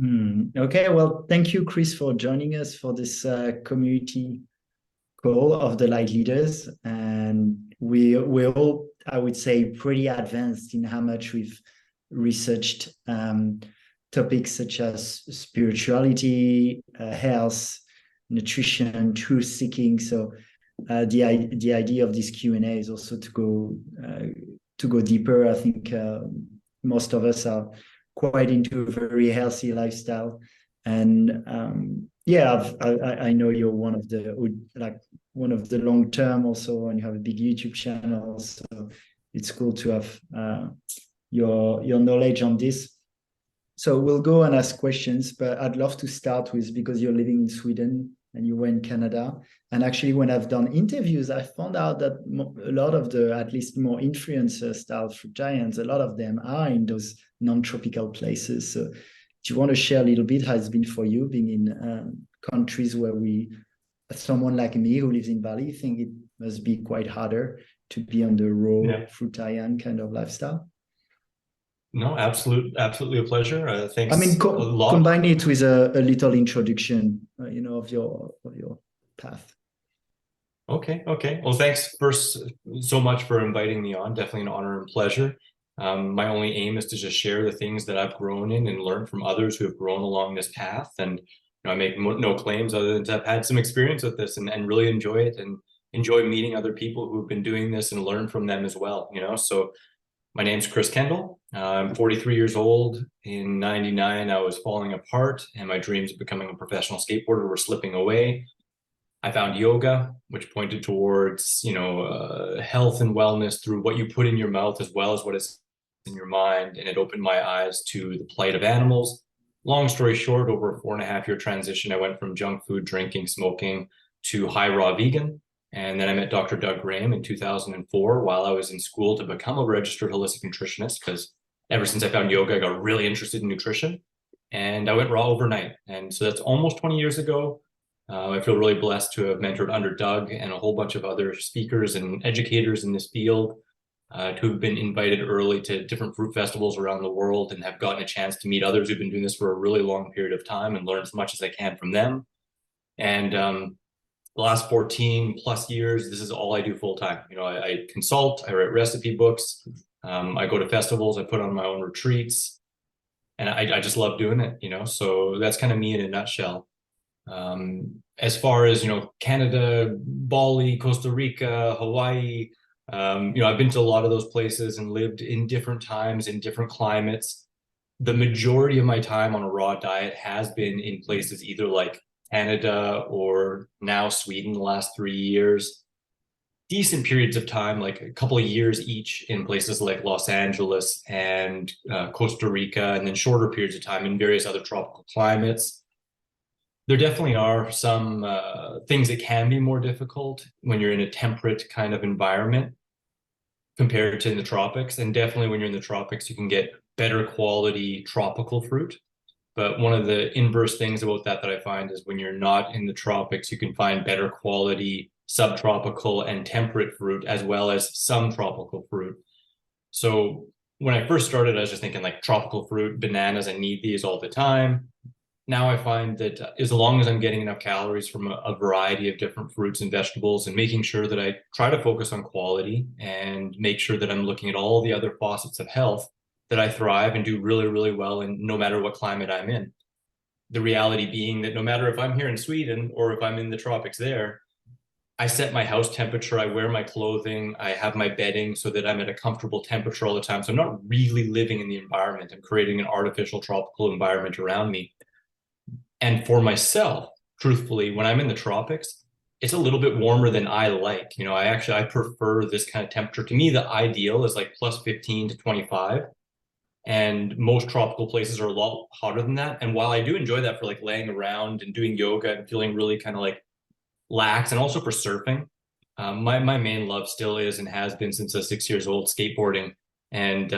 Okay, well, thank you, Chris, for joining us for this community call of the light leaders. And we're all, I would say, pretty advanced in how much we've researched topics such as spirituality, health, nutrition, truth seeking. So the idea of this Q&A is also to go deeper. I think most of us are quite into a very healthy lifestyle, and yeah, I know you're one of the long term also, and you have a big YouTube channel, so it's cool to have your knowledge on this. So we'll go and ask questions, but I'd love to start with, because you're living in Sweden and you were in Canada. And actually, when I've done interviews, I found out that a lot of the, at least more influencer style fruit giants, a lot of them are in those non-tropical places. So do you want to share a little bit how it's been for you being in countries where someone like me who lives in Bali, think it must be quite harder to be on the raw fruitarian kind of lifestyle? No, absolutely a pleasure. I mean, Thanks a lot. combine it with a little introduction, of your path. Okay. Well, thanks first so much for inviting me on. Definitely an honor and pleasure. My only aim is to just share the things that I've grown in and learn from others who have grown along this path. And I make no claims other than to have had some experience with this and really enjoy it and enjoy meeting other people who've been doing this and learn from them as well. So my name's Chris Kendall. I'm 43 years old. In 99, I was falling apart and my dreams of becoming a professional skateboarder were slipping away. I found yoga, which pointed towards, health and wellness through what you put in your mouth as well as what is in your mind. And it opened my eyes to the plight of animals. Long story short, over a 4.5-year transition, I went from junk food, drinking, smoking to high raw vegan. And then I met Dr. Doug Graham in 2004 while I was in school to become a registered holistic nutritionist, because ever since I found yoga, I got really interested in nutrition. And I went raw overnight. And so that's almost 20 years ago. I feel really blessed to have mentored under Doug and a whole bunch of other speakers and educators in this field to have been invited early to different fruit festivals around the world and have gotten a chance to meet others who've been doing this for a really long period of time and learn as much as I can from them. And the last 14 plus years, this is all I do full time. I consult, I write recipe books, I go to festivals, I put on my own retreats, and I just love doing it, so that's kind of me in a nutshell. As far as, Canada, Bali, Costa Rica, Hawaii, I've been to a lot of those places and lived in different times, in different climates. The majority of my time on a raw diet has been in places either like Canada or now Sweden the last 3 years. Decent periods of time, like a couple of years each in places like Los Angeles and Costa Rica, and then shorter periods of time in various other tropical climates. There definitely are some things that can be more difficult when you're in a temperate kind of environment compared to in the tropics. And definitely when you're in the tropics, you can get better quality tropical fruit. But one of the inverse things about that I find is when you're not in the tropics, you can find better quality subtropical and temperate fruit, as well as some tropical fruit. So when I first started, I was just thinking like tropical fruit, bananas, I need these all the time. Now I find that as long as I'm getting enough calories from a variety of different fruits and vegetables and making sure that I try to focus on quality and make sure that I'm looking at all the other facets of health, that I thrive and do really, really well in no matter what climate I'm in. The reality being that no matter if I'm here in Sweden or if I'm in the tropics there, I set my house temperature, I wear my clothing, I have my bedding so that I'm at a comfortable temperature all the time. So I'm not really living in the environment. I'm creating an artificial tropical environment around me. And for myself, truthfully, when I'm in the tropics, it's a little bit warmer than I like. I prefer this kind of temperature. To me, the ideal is like plus 15 to 25. And most tropical places are a lot hotter than that. And while I do enjoy that for like laying around and doing yoga and feeling really kind of like lax, and also for surfing, my main love still is and has been since I was 6 years old, skateboarding. And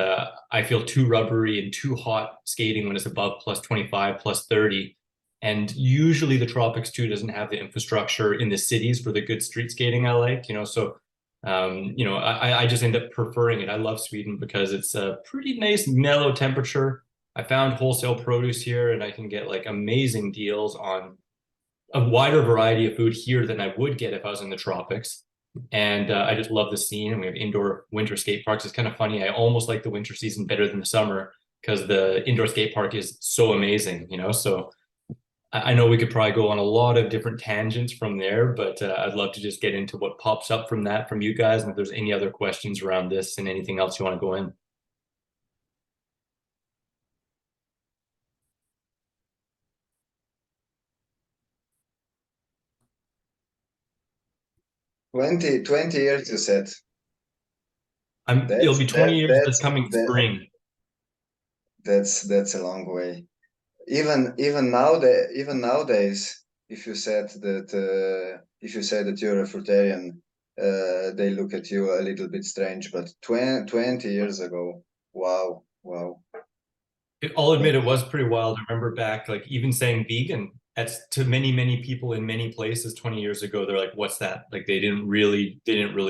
I feel too rubbery and too hot skating when it's above plus 25, plus 30. And usually the tropics too doesn't have the infrastructure in the cities for the good street skating I like, so I just end up preferring it. I love Sweden because it's a pretty nice mellow temperature. I found wholesale produce here, and I can get like amazing deals on a wider variety of food here than I would get if I was in the tropics. And I just love the scene. And we have indoor winter skate parks. It's kind of funny. I almost like the winter season better than the summer because the indoor skate park is so amazing, you know? So I know we could probably go on a lot of different tangents from there, but I'd love to just get into what pops up from that from you guys. And if there's any other questions around this and anything else you want to go in. 20 years, you said. It'll be 20 years this That's coming spring. that's a long way. Even nowadays, if you said that you're a fruitarian, they look at you a little bit strange. But 20 years ago, wow. I'll admit it was pretty wild. I remember back, like even saying vegan, that's to many people in many places 20 years ago, they're like, what's that? Like they didn't really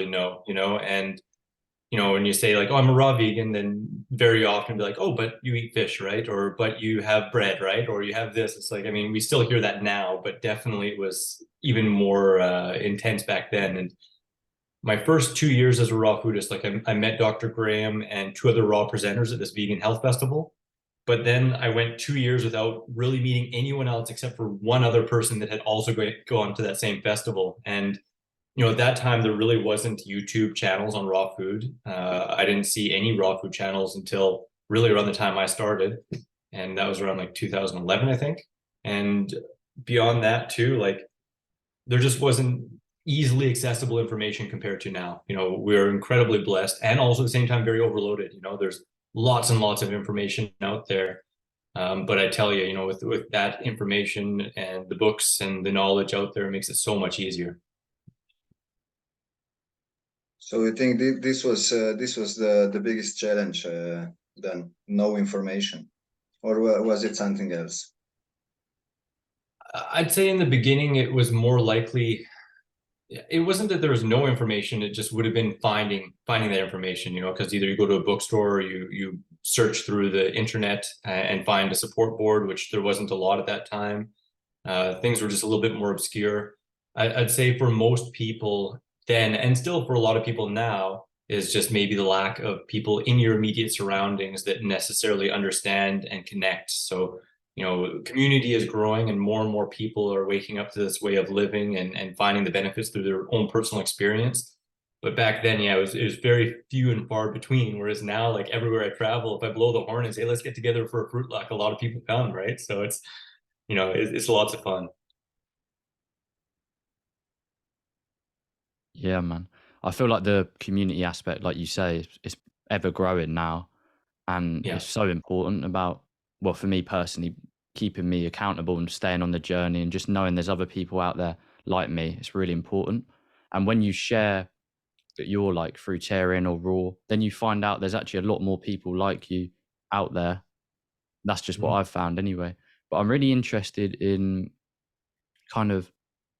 know, you know? And you know, when you say like, oh, I'm a raw vegan, then very often be like, oh, but you eat fish, right? Or but you have bread, right? Or you have this. It's like, I mean, we still hear that now, but definitely it was even more intense back then. And my first 2 years as a raw foodist, like I met Dr. Graham and two other raw presenters at this vegan health festival. But then I went 2 years without really meeting anyone else except for one other person that had also gone to that same festival. And you know, at that time, there really wasn't YouTube channels on raw food. I didn't see any raw food channels until really around the time I started. And that was around like 2011, I think. And beyond that too, like there just wasn't easily accessible information compared to now. You know, we're incredibly blessed and also at the same time very overloaded. You know, there's lots and lots of information out there. But I tell you, you know, with that information and the books and the knowledge out there, it makes it so much easier. So you think this was the biggest challenge then? No information, or was it something else? I'd say in the beginning, it was more likely. It wasn't that there was no information. It just would have been finding that information, you know, because either you go to a bookstore or you search through the internet and find a support board, which there wasn't a lot at that time. Things were just a little bit more obscure. I'd say for most people then, and still for a lot of people now, is just maybe the lack of people in your immediate surroundings that necessarily understand and connect. So, you know, community is growing and more people are waking up to this way of living and finding the benefits through their own personal experience. But back then, yeah, it was very few and far between. Whereas now, like everywhere I travel, if I blow the horn and say, let's get together for a fruit luck, a lot of people come, right? So it's, you know, it's lots of fun. Yeah, man. I feel like the community aspect, like you say, is ever growing now. And Yeah. it's so important about, well, for me personally, keeping me accountable and staying on the journey and just knowing there's other people out there like me. It's really important. And when you share that you're like fruitarian or raw, then you find out there's actually a lot more people like you out there. That's just what I've found anyway. But I'm really interested in kind of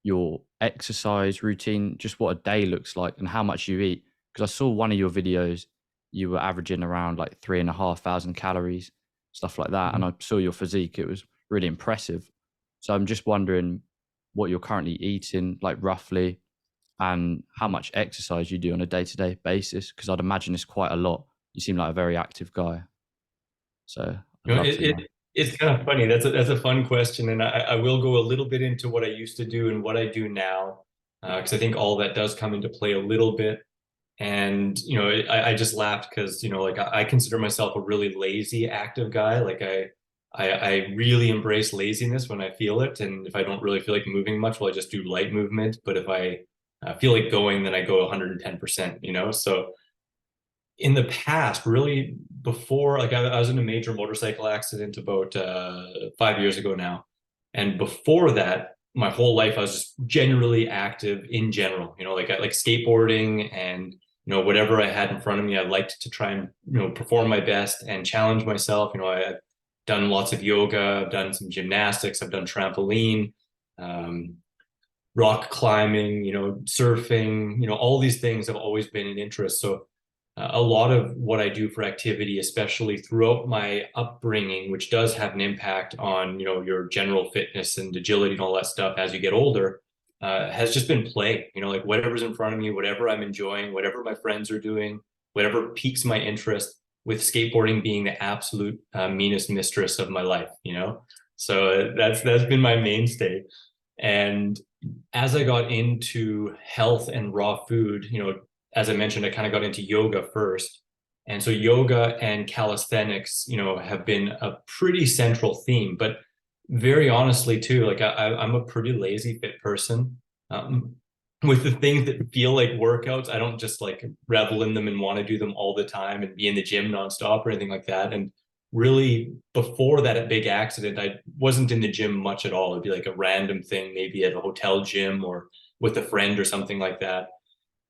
your exercise routine, just what a day looks like and how much you eat. Because I saw one of your videos, you were averaging around like 3,500 calories, stuff like that. And I saw your physique, it was really impressive. So I'm just wondering what you're currently eating, like roughly, and how much exercise you do on a day-to-day basis. Because I'd imagine it's quite a lot. You seem like a very active guy. So You know, it's kind of funny. That's a fun question, and I will go a little bit into what I used to do and what I do now, because I think all that does come into play a little bit. And you know, I just laughed because you know, like I consider myself a really lazy, active guy. Like I really embrace laziness when I feel it, and if I don't really feel like moving much, well, I just do light movement. But if I feel like going, then I go 110%. You know, so in the past, really before, like I was in a major motorcycle accident about 5 years ago now. And before that, my whole life, I was just generally active in general, you know, like I like skateboarding and, you know, whatever I had in front of me, I liked to try and, you know, perform my best and challenge myself. You know, I've done lots of yoga, I've done some gymnastics, I've done trampoline, rock climbing, you know, surfing, you know, all these things have always been an interest. So a lot of what I do for activity, especially throughout my upbringing, which does have an impact on, you know, your general fitness and agility and all that stuff as you get older, has just been play. You know, like whatever's in front of me, whatever I'm enjoying, whatever my friends are doing, whatever piques my interest, with skateboarding being the absolute meanest mistress of my life, you know? So that's been my mainstay. And as I got into health and raw food, you know, as I mentioned, I kind of got into yoga first. And so yoga and calisthenics, you know, have been a pretty central theme. But very honestly, too, like I'm a pretty lazy fit person. With the things that feel like workouts, I don't just like revel in them and want to do them all the time and be in the gym nonstop or anything like that. And really, before that big accident, I wasn't in the gym much at all. It'd be like a random thing, maybe at a hotel gym or with a friend or something like that.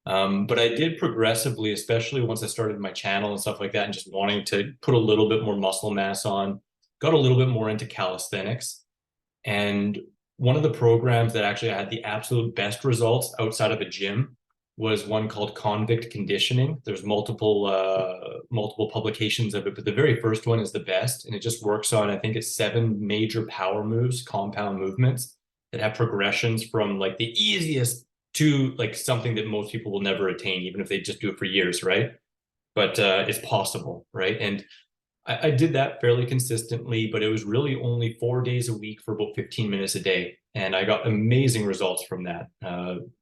But I did progressively, especially once I started my channel and stuff like that, and just wanting to put a little bit more muscle mass on, got a little bit more into calisthenics. And one of the programs that actually had the absolute best results outside of a gym was one called Convict Conditioning. There's multiple publications of it, but the very first one is the best. And it just works on, I think it's 7 major power moves, compound movements that have progressions from like the easiest to like something that most people will never attain, even if they just do it for years, right? But it's possible, right? And I did that fairly consistently, but it was really only 4 days a week for about 15 minutes a day. And I got amazing results from that.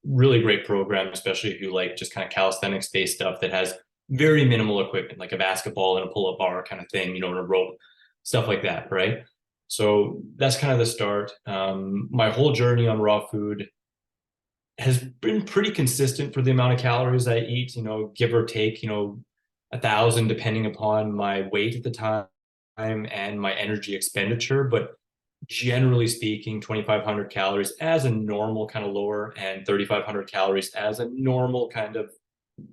Really great program, especially if you like just kind of calisthenics-based stuff that has very minimal equipment, like a basketball and a pull-up bar kind of thing, you know, and a rope, stuff like that, right? So that's kind of the start. My whole journey on raw food has been pretty consistent for the amount of calories I eat, you know, give or take, you know, 1,000 depending upon my weight at the time and my energy expenditure. But generally speaking, 2,500 calories as a normal kind of lower and 3,500 calories as a normal kind of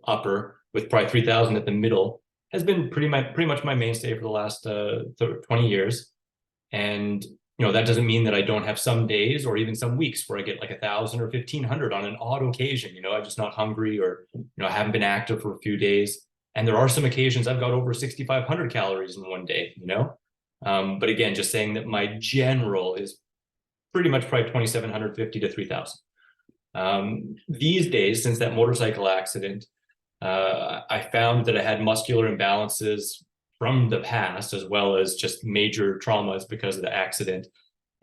upper, with probably 3,000 at the middle, has been pretty much my mainstay for the last 20 years. And you know, that doesn't mean that I don't have some days or even some weeks where I get like 1,000 or 1,500 on an odd occasion. You know, I'm just not hungry, or, you know, I haven't been active for a few days. And there are some occasions I've got over 6,500 calories in one day, you know? But again, just saying that my general is pretty much probably 2,750 to 3,000. These days, since that motorcycle accident, I found that I had muscular imbalances from the past, as well as just major traumas because of the accident.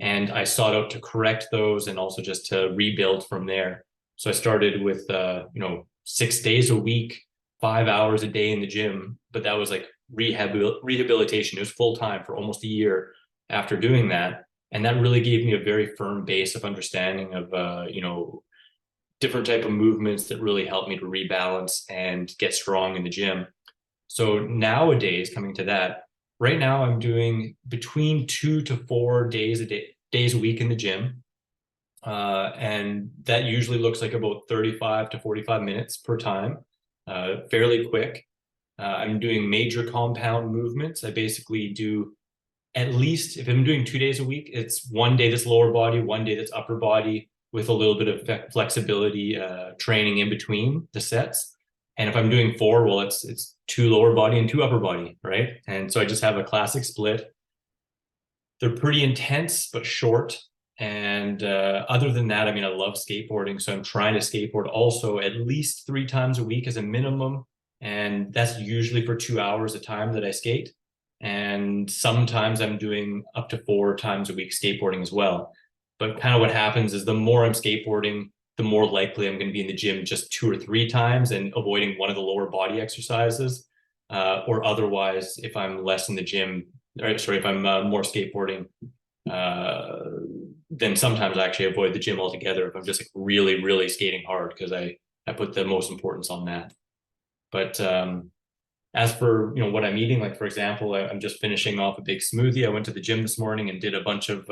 And I sought out to correct those and also just to rebuild from there. So I started with, you know, 6 days a week, 5 hours a day in the gym, but that was like rehabilitation. It was full time for almost a year after doing that. And that really gave me a very firm base of understanding of, you know, different type of movements that really helped me to rebalance and get strong in the gym. So nowadays, coming to that, right now I'm doing between 2 to 4 days a week in the gym. And that usually looks like about 35 to 45 minutes per time, fairly quick. I'm doing major compound movements. I basically do, at least if I'm doing 2 days a week, it's 1 day that's lower body, 1 day that's upper body, with a little bit of flexibility training in between the sets. And if I'm doing 4, well, it's 2 lower body and 2 upper body, right? And so I just have a classic split. They're pretty intense, but short. And other than that, I mean, I love skateboarding. So I'm trying to skateboard also at least 3 times a week as a minimum. And that's usually for 2 hours a time that I skate. And sometimes I'm doing up to 4 times a week skateboarding as well. But kind of what happens is the more I'm skateboarding, the more likely I'm going to be in the gym just 2 or 3 times and avoiding one of the lower body exercises. Or otherwise, if I'm less in the gym, if I'm more skateboarding, then sometimes I actually avoid the gym altogether if I'm just like really, really skating hard, because I put the most importance on that. But as for, you know, what I'm eating, like for example, I'm just finishing off a big smoothie. I went to the gym this morning and did a bunch of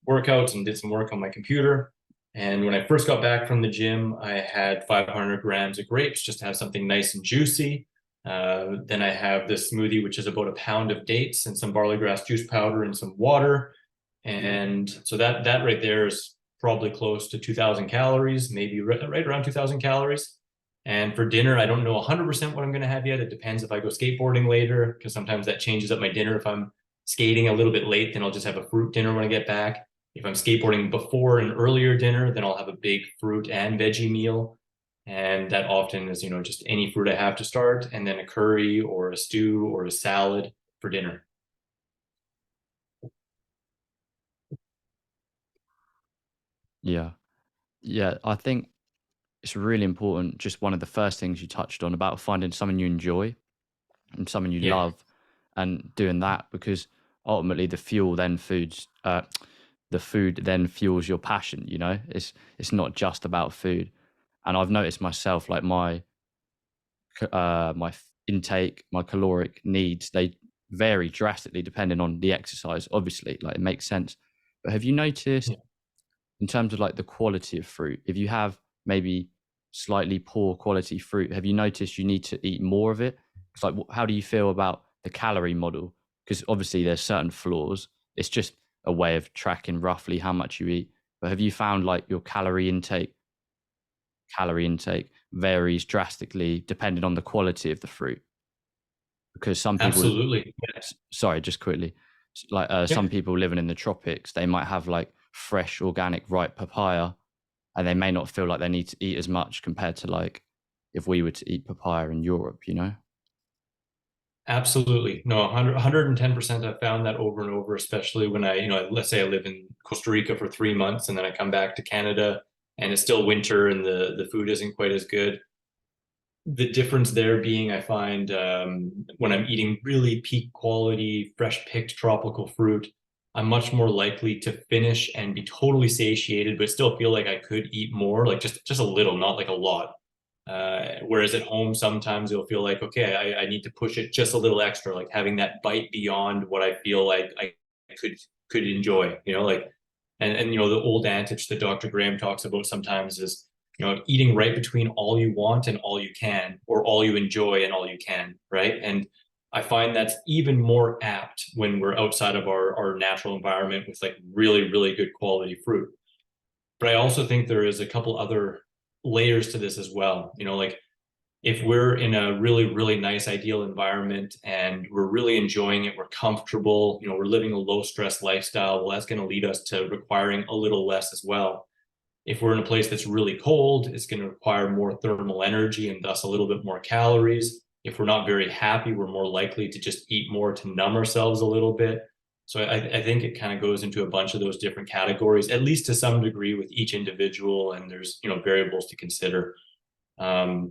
workouts and did some work on my computer. And when I first got back from the gym, I had 500 grams of grapes just to have something nice and juicy. Then I have this smoothie, which is about 1 pound of dates and some barley grass juice powder and some water. And so that right there is probably close to 2,000 calories, maybe right around 2,000 calories. And for dinner, I don't know 100% what I'm going to have yet. It depends if I go skateboarding later, because sometimes that changes up my dinner. If I'm skating a little bit late, then I'll just have a fruit dinner when I get back. If I'm skateboarding before an earlier dinner, then I'll have a big fruit and veggie meal. And that often is, just any fruit I have to start, and then a curry or a stew or a salad for dinner. Yeah. Yeah. I think it's really important. Just one of the first things you touched on about finding something you enjoy and something you Yeah. love and doing that, because ultimately the food then fuels your passion. It's not just about food. And I've noticed myself, like my intake, my caloric needs, they vary drastically depending on the exercise, obviously, like it makes sense. But have you noticed in terms of like the quality of fruit, if you have maybe slightly poor quality fruit, have you noticed you need to eat more of it? It's like, how do you feel about the calorie model? Because obviously there's certain flaws. It's just a way of tracking roughly how much you eat. But have you found like your calorie intake varies drastically depending on the quality of the fruit? Because some people, Absolutely. sorry, just quickly, like some people living in the tropics, they might have like fresh, organic, ripe papaya, and they may not feel like they need to eat as much compared to like if we were to eat papaya in Europe. Absolutely. No, 110%. I've found that over and over, especially when let's say I live in Costa Rica for 3 months and then I come back to Canada and it's still winter and the food isn't quite as good. The difference there being, I find when I'm eating really peak quality, fresh picked tropical fruit, I'm much more likely to finish and be totally satiated, but still feel like I could eat more, like just a little, not like a lot. Whereas at home, sometimes you'll feel like, okay, I need to push it just a little extra, like having that bite beyond what I feel like I could enjoy, and the old adage that Dr. Graham talks about sometimes is, eating right between all you want and all you can, or all you enjoy and all you can, right? And I find that's even more apt when we're outside of our natural environment with like really, really good quality fruit. But I also think there is a couple other layers to this as well. Like if we're in a really, really nice, ideal environment and we're really enjoying it, we're comfortable, we're living a low stress lifestyle, well, that's going to lead us to requiring a little less as well. If we're in a place that's really cold, it's going to require more thermal energy and thus a little bit more calories. If we're not very happy, we're more likely to just eat more to numb ourselves a little bit. So I think it kind of goes into a bunch of those different categories, at least to some degree with each individual, and there's variables to consider. Yeah,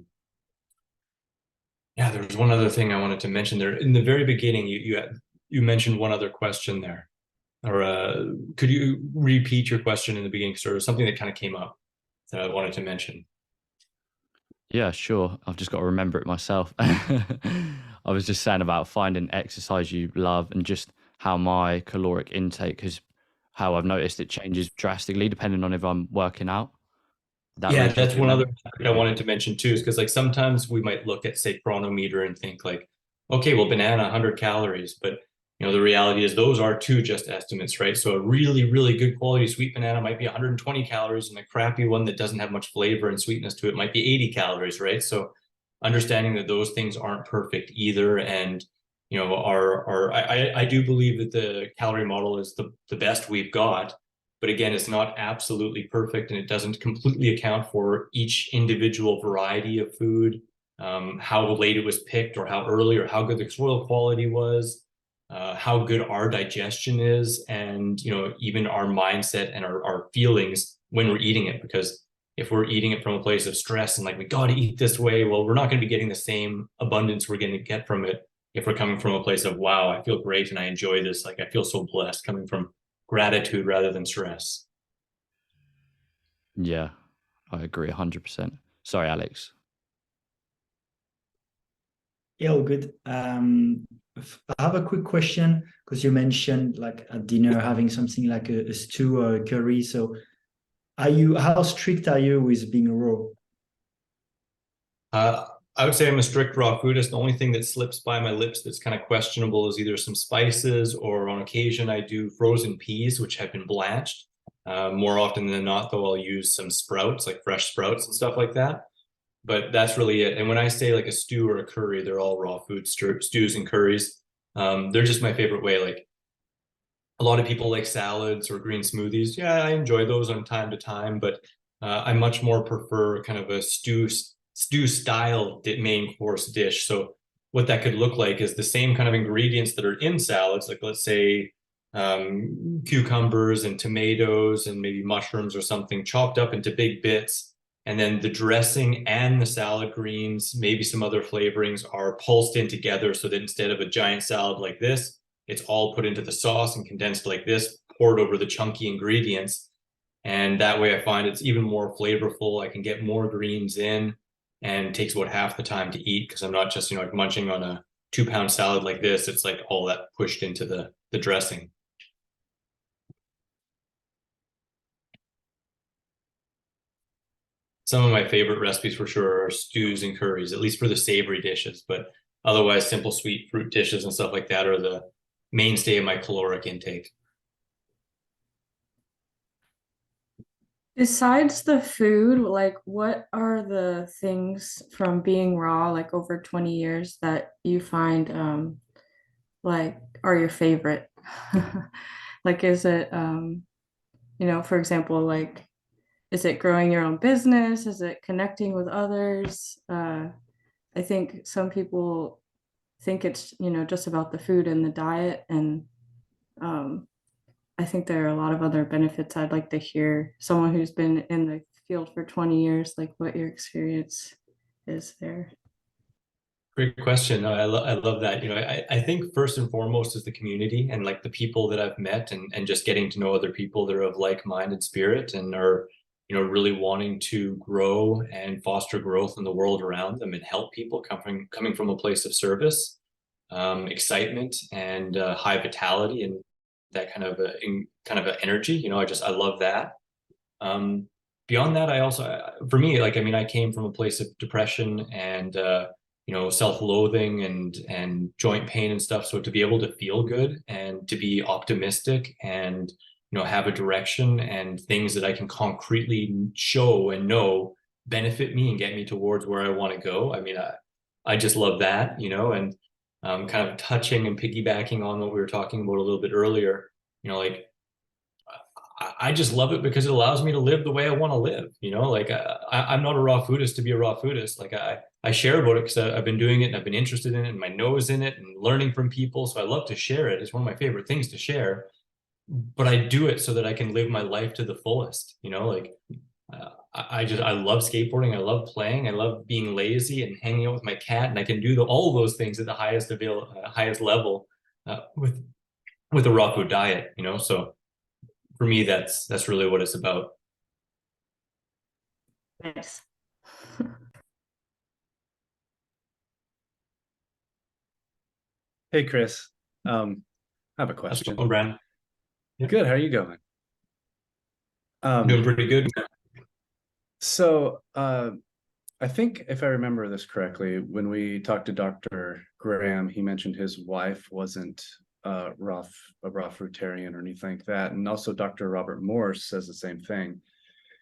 there was one other thing I wanted to mention there. In the very beginning, you mentioned one other question there. Or could you repeat your question in the beginning, sort of something that kind of came up that I wanted to mention? Yeah, sure. I've just got to remember it myself. I was just saying about finding exercise you love and just how my caloric intake how I've noticed it changes drastically depending on if I'm working out. Yeah, that's one other topic I wanted to mention too, is because like sometimes we might look at, say, Chronometer and think like, okay, well, banana 100 calories, but the reality is those are two just estimates, right? So a really, really good quality sweet banana might be 120 calories, and a crappy one that doesn't have much flavor and sweetness to it might be 80 calories, right? So understanding that those things aren't perfect either, and I do believe that the calorie model is the best we've got. But again, it's not absolutely perfect, and it doesn't completely account for each individual variety of food, how late it was picked, or how early, or how good the soil quality was, how good our digestion is, and even our mindset and our feelings when we're eating it. Because if we're eating it from a place of stress and like we got to eat this way, well, we're not going to be getting the same abundance we're going to get from it if we're coming from a place of, wow, I feel great and I enjoy this. Like I feel so blessed, coming from gratitude rather than stress. Yeah, I agree 100%. Sorry, Alex. Yeah, all good. I have a quick question because you mentioned like at dinner having something like a stew or a curry. So how strict are you with being raw? I would say I'm a strict raw foodist. The only thing that slips by my lips that's kind of questionable is either some spices, or on occasion I do frozen peas, which have been blanched. More often than not, though, I'll use some sprouts, like fresh sprouts and stuff like that. but that's really it. And when I say like a stew or a curry, they're all raw food stews and curries. They're just my favorite way. Like a lot of people like salads or green smoothies. Yeah, I enjoy those on time to time, but I much more prefer kind of a stew style main course dish. So what that could look like is the same kind of ingredients that are in salads, like let's say cucumbers and tomatoes and maybe mushrooms or something, chopped up into big bits. And then the dressing and the salad greens, maybe some other flavorings, are pulsed in together so that instead of a giant salad like this, it's all put into the sauce and condensed like this, poured over the chunky ingredients. And that way I find it's even more flavorful. I can get more greens in, and it takes about half the time to eat because I'm not just, like munching on a 2-pound salad like this. It's like all that pushed into the dressing. Some of my favorite recipes for sure are stews and curries, at least for the savory dishes, but otherwise simple sweet fruit dishes and stuff like that are the mainstay of my caloric intake. Besides the food, like what are the things from being raw, like over 20 years, that you find like are your favorite? Like, is it for example, like, is it growing your own business? Is it connecting with others? I think some people think it's, just about the food and the diet. And I think there are a lot of other benefits. I'd like to hear someone who's been in the field for 20 years, like what your experience is there. Great question. I love that. I think first and foremost is the community and like the people that I've met and just getting to know other people that are of like-minded spirit and are, really wanting to grow and foster growth in the world around them and help people coming from a place of service, excitement, and high vitality and that kind of energy. I love that. Beyond that, I also, for me, like, I came from a place of depression and self-loathing and joint pain and stuff. So to be able to feel good and to be optimistic and have a direction and things that I can concretely show and know benefit me and get me towards where I want to go. I just love that, and kind of touching and piggybacking on what we were talking about a little bit earlier, like I just love it because it allows me to live the way I want to live. Like I'm not a raw foodist to be a raw foodist. Like I share about it because I've been doing it and I've been interested in it and my nose in it and learning from people. So I love to share it. It's one of my favorite things to share, but I do it so that I can live my life to the fullest. Like I love skateboarding. I love playing. I love being lazy and hanging out with my cat. And I can do all those things at the highest level with a raw food diet, so for me, that's really what it's about. Nice. Hey, Chris. I have a question. How's it going, Brandon? Yeah. Good. How are you going? Doing pretty good. So I think if I remember this correctly, when we talked to Dr. Graham, he mentioned his wife wasn't a raw fruitarian or anything like that. And also Dr. Robert Morse says the same thing.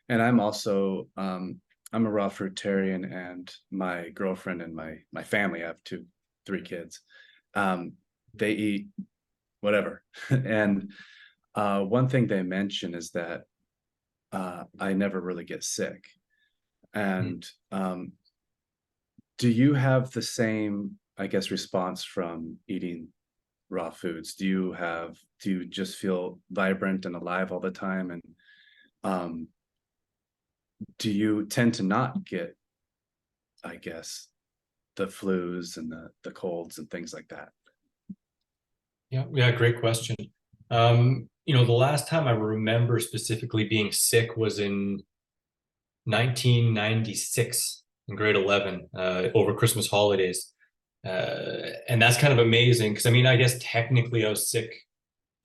And I'm also, I'm a raw fruitarian, and my girlfriend and my family, I have 3 kids. They eat whatever. And one thing they mention is that I never really get sick. And do you have the same, I guess, response from eating raw foods? Do you just feel vibrant and alive all the time? And do you tend to not get, I guess, the flus and the colds and things like that? Yeah, great question. The last time I remember specifically being sick was in 1996 in grade 11 over Christmas holidays. And that's kind of amazing because I guess technically I was sick.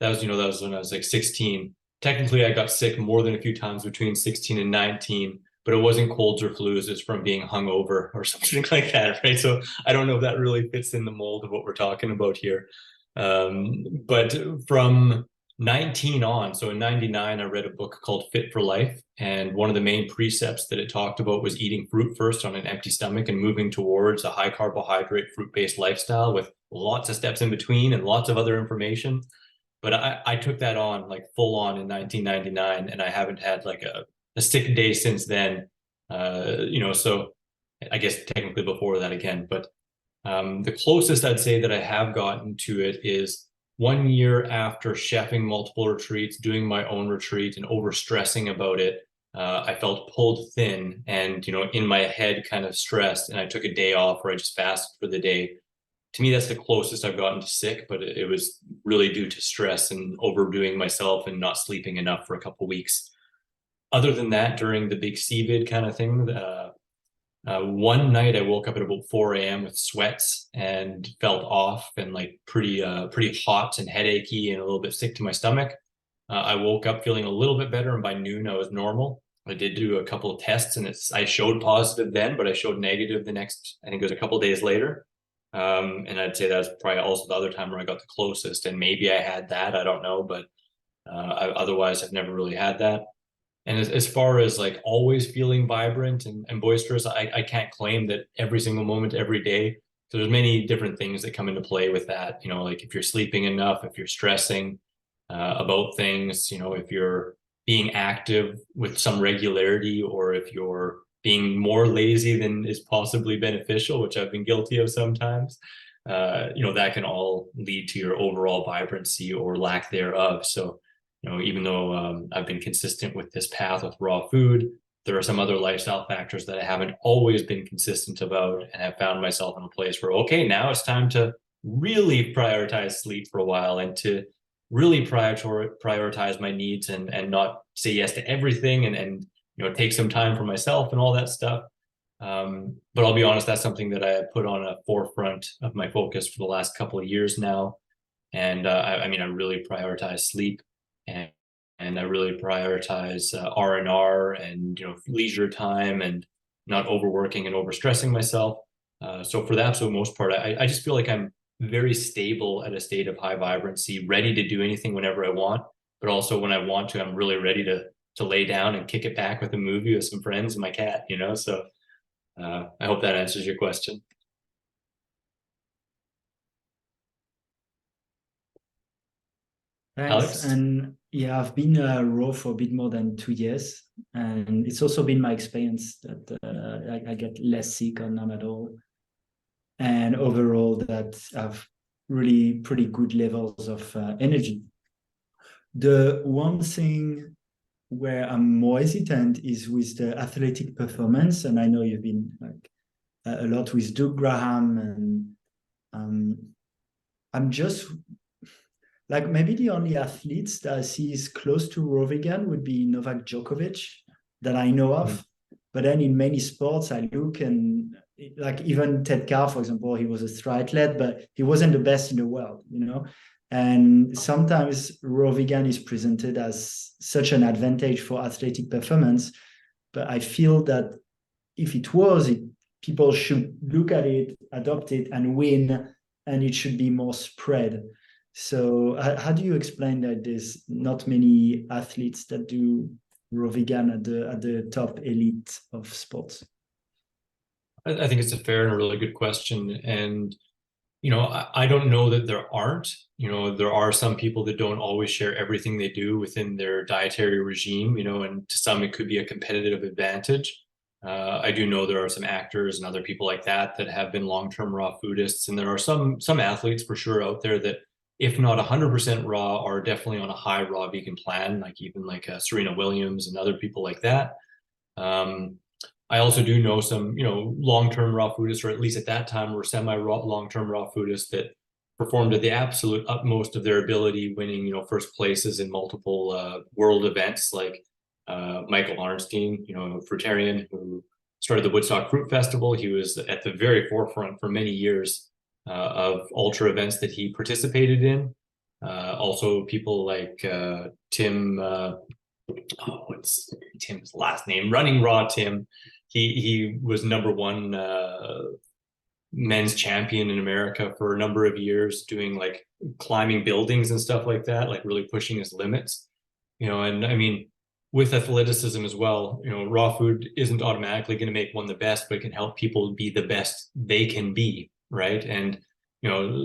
That was when I was like 16. Technically I got sick more than a few times between 16 and 19, but it wasn't colds or flus. It's from being hungover or something like that, right? So I don't know if that really fits in the mold of what we're talking about here. But from 19 on, so in 99, I read a book called Fit for Life. And one of the main precepts that it talked about was eating fruit first on an empty stomach and moving towards a high carbohydrate, fruit-based lifestyle with lots of steps in between and lots of other information. But I took that on like full on in 1999, and I haven't had like a sick day since then. So I guess technically before that again, but the closest I'd say that I have gotten to it is 1 year after chefing multiple retreats, doing my own retreat and overstressing about it. I felt pulled thin and, in my head kind of stressed, and I took a day off where I just fasted for the day. To me, that's the closest I've gotten to sick, but it was really due to stress and overdoing myself and not sleeping enough for a couple of weeks. Other than that, during the big CVID kind of thing, one night I woke up at about 4 a.m. with sweats and felt off and like pretty hot and headachy and a little bit sick to my stomach. I woke up feeling a little bit better, and by noon I was normal. I did do a couple of tests, and I showed positive then, but I showed negative the next, I think it was a couple of days later. And I'd say that was probably also the other time where I got the closest, and maybe I had that, I don't know, but otherwise I've never really had that. And as far as like always feeling vibrant and boisterous, I can't claim that every single moment, every day. So there's many different things that come into play with that. Like if you're sleeping enough, if you're stressing about things, if you're being active with some regularity, or if you're being more lazy than is possibly beneficial, which I've been guilty of sometimes, that can all lead to your overall vibrancy or lack thereof. So even though I've been consistent with this path with raw food, there are some other lifestyle factors that I haven't always been consistent about, and have found myself in a place where, okay, now it's time to really prioritize sleep for a while and to really prioritize my needs and not say yes to everything and take some time for myself and all that stuff. But I'll be honest, that's something that I put on a forefront of my focus for the last couple of years now. And I really prioritize sleep. And I really prioritize R&R and leisure time and not overworking and overstressing myself. So for the absolute most part, I just feel like I'm very stable at a state of high vibrancy, ready to do anything whenever I want. But also when I want to, I'm really ready to lay down and kick it back with a movie with some friends and my cat. So I hope that answers your question. Thanks. Alex? And yeah, I've been raw for a bit more than 2 years, and it's also been my experience that I get less sick or none at all, and overall that I've really pretty good levels of energy. The one thing where I'm more hesitant is with the athletic performance, and I know you've been like a lot with Doug Graham, and I'm just like, maybe the only athletes that I see is close to raw vegan would be Novak Djokovic that I know of. But then in many sports I look, and like even Ted Carr, for example, he was a triathlete, but he wasn't the best in the world, And sometimes raw vegan is presented as such an advantage for athletic performance. But I feel that if it was, people should look at it, adopt it, and win, and it should be more spread. So how do you explain that there's not many athletes that do raw vegan at the top elite of sports? I think it's a fair and a really good question. And, I don't know that there aren't. There are some people that don't always share everything they do within their dietary regime, and to some it could be a competitive advantage. I do know there are some actors and other people like that have been long-term raw foodists. And there are some athletes for sure out there that, if not 100% raw, are definitely on a high raw vegan plan, like even like Serena Williams and other people like that. I also do know some, long-term raw foodists, or at least at that time were semi-raw, long-term raw foodists that performed at the absolute utmost of their ability, winning, first places in multiple world events, like Michael Arnstein, fruitarian who started the Woodstock Fruit Festival. He was at the very forefront for many years of ultra events that he participated in. Also people like Tim, what's Tim's last name? Running Raw Tim. He was number one men's champion in America for a number of years, doing like climbing buildings and stuff like that, like really pushing his limits. And I mean, with athleticism as well, raw food isn't automatically going to make one the best, but it can help people be the best they can be, right? And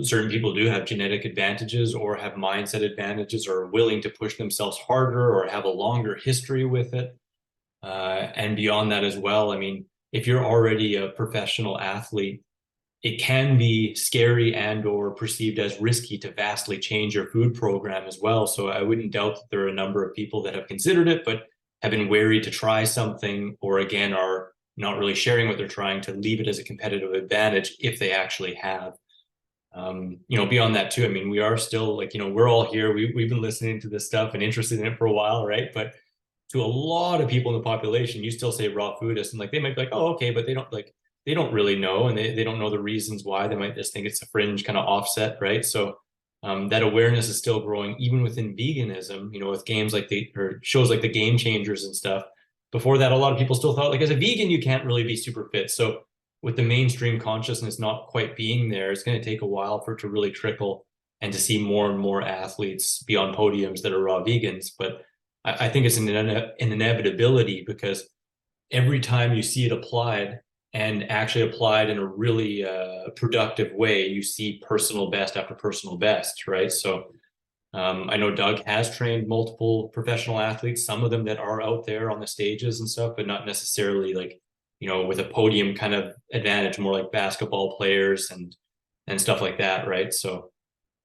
certain people do have genetic advantages or have mindset advantages or are willing to push themselves harder or have a longer history with it. And beyond that as well, I mean, if you're already a professional athlete, it can be scary and or perceived as risky to vastly change your food program as well. So I wouldn't doubt that there are a number of people that have considered it, but have been wary to try something, or again, are not really sharing what they're trying, to leave it as a competitive advantage if they actually have. Beyond that too, I mean, we are still like, we're all here. We've been listening to this stuff and interested in it for a while, right? But to a lot of people in the population, you still say raw foodist, and like they might be like, oh, okay, but they don't really know, and they don't know the reasons why. They might just think it's a fringe kind of offset, right? So that awareness is still growing, even within veganism, with games like shows like the Game Changers and stuff. Before that, a lot of people still thought like as a vegan, you can't really be super fit. So with the mainstream consciousness not quite being there, it's going to take a while for it to really trickle and to see more and more athletes be on podiums that are raw vegans. But I think it's an inevitability, because every time you see it applied, and actually applied in a really productive way, you see personal best after personal best, right? So I know Doug has trained multiple professional athletes, some of them that are out there on the stages and stuff, but not necessarily like, with a podium kind of advantage, more like basketball players and stuff like that, right? So,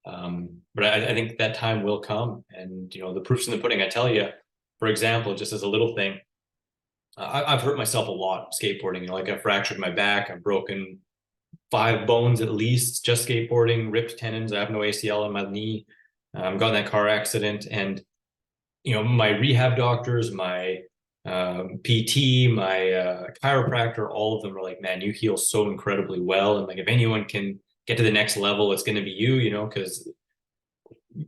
but I think that time will come, and, the proof's in the pudding. I tell you, for example, just as a little thing, I've hurt myself a lot skateboarding. Like I fractured my back, I've broken 5 bones at least just skateboarding, ripped tendons. I have no ACL in my knee. Got in that car accident, and my rehab doctors, my PT, my chiropractor, all of them are like, man, you heal so incredibly well, and like if anyone can get to the next level, it's going to be you, because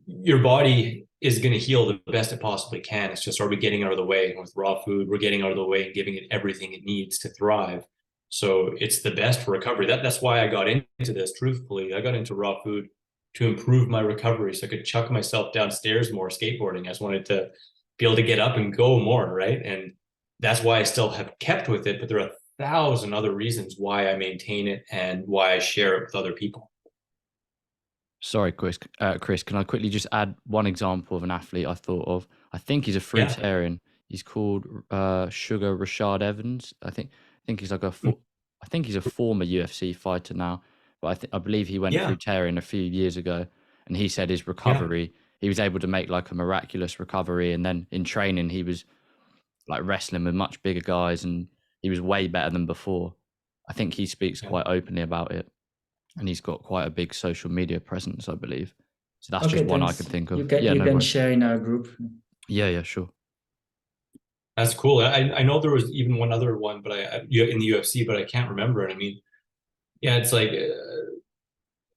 your body is going to heal the best it possibly can. It's just, are we getting out of the way? With raw food, we're getting out of the way and giving it everything it needs to thrive. So it's the best for recovery. That's why I got into this, truthfully. I got into raw food to improve my recovery, so I could chuck myself downstairs more skateboarding. I just wanted to be able to get up and go more, right? And that's why I still have kept with it, but there are 1,000 other reasons why I maintain it and why I share it with other people. Sorry, Chris, can I quickly just add one example of an athlete I thought of? I think he's a fruitarian. He's called Sugar Rashad Evans. I think he's like I think he's a former UFC fighter now, but I believe he went fruitarian a few years ago, and he said his recovery, he was able to make like a miraculous recovery, and then in training he was like wrestling with much bigger guys, and he was way better than before. I think he speaks quite openly about it. And he's got quite a big social media presence, I believe. So that's just one I could think of. You can share in our group. Yeah, sure. That's cool. I know there was even one other one, but in the UFC, but I can't remember it. I mean, it's like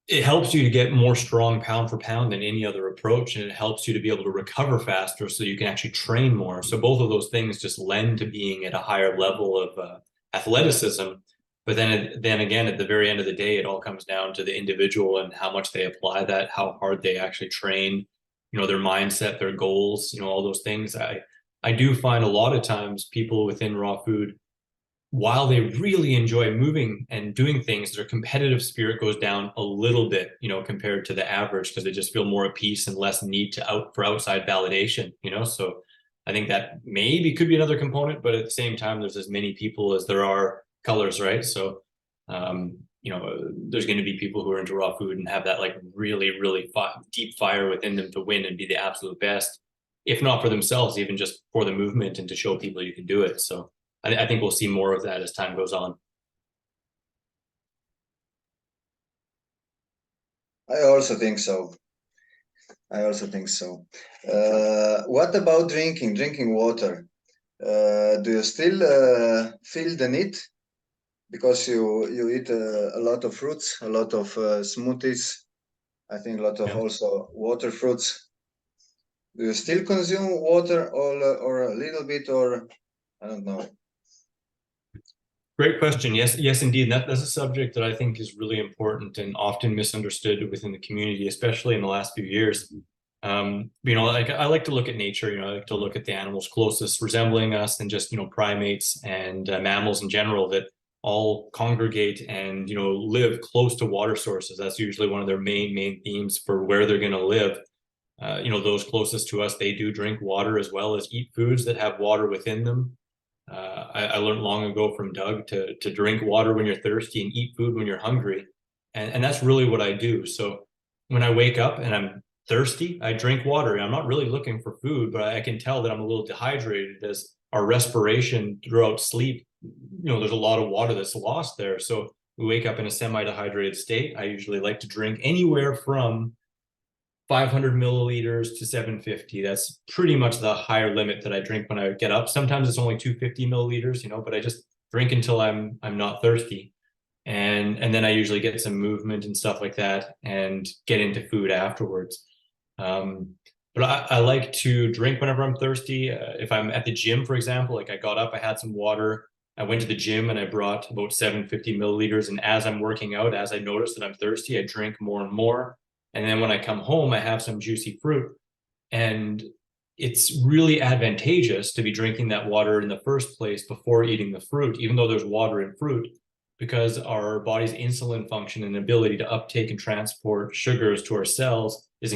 it helps you to get more strong pound for pound than any other approach, and it helps you to be able to recover faster, so you can actually train more. So both of those things just lend to being at a higher level of athleticism. But then again, at the very end of the day, it all comes down to the individual and how much they apply that, how hard they actually train, their mindset, their goals, all those things. I do find a lot of times people within raw food, while they really enjoy moving and doing things, their competitive spirit goes down a little bit, compared to the average, because they just feel more at peace and less need for outside validation, So I think that maybe could be another component, but at the same time, there's as many people as there are colors, right? So, there's going to be people who are into raw food and have that like really, really deep fire within them to win and be the absolute best, if not for themselves, even just for the movement and to show people you can do it. So I think we'll see more of that as time goes on. I also think so. What about drinking water? Do you still feel the need? Because you eat a lot of fruits, a lot of smoothies, I think a lot of also water fruits. Do you still consume water or a little bit, or I don't know? Great question. Yes, indeed. That's a subject that I think is really important and often misunderstood within the community, especially in the last few years. Like I like to look at nature. I like to look at the animals closest resembling us, and just primates and mammals in general that all congregate and live close to water sources. That's usually one of their main themes for where they're going to live. Those closest to us, they do drink water as well as eat foods that have water within them. I learned long ago from Doug to drink water when you're thirsty and eat food when you're hungry. And that's really what I do. So when I wake up and I'm thirsty, I drink water. I'm not really looking for food, but I can tell that I'm a little dehydrated as our respiration throughout sleep. There's a lot of water that's lost there. So we wake up in a semi-dehydrated state. I usually like to drink anywhere from 500 milliliters to 750. That's pretty much the higher limit that I drink when I get up. Sometimes it's only 250 milliliters, but I just drink until I'm not thirsty. And then I usually get some movement and stuff like that and get into food afterwards. But I like to drink whenever I'm thirsty. If I'm at the gym, for example, like I got up, I had some water, I went to the gym and I brought about 750 milliliters. And as I'm working out, as I notice that I'm thirsty, I drink more and more. And then when I come home, I have some juicy fruit. And it's really advantageous to be drinking that water in the first place before eating the fruit, even though there's water in fruit, because our body's insulin function and ability to uptake and transport sugars to our cells is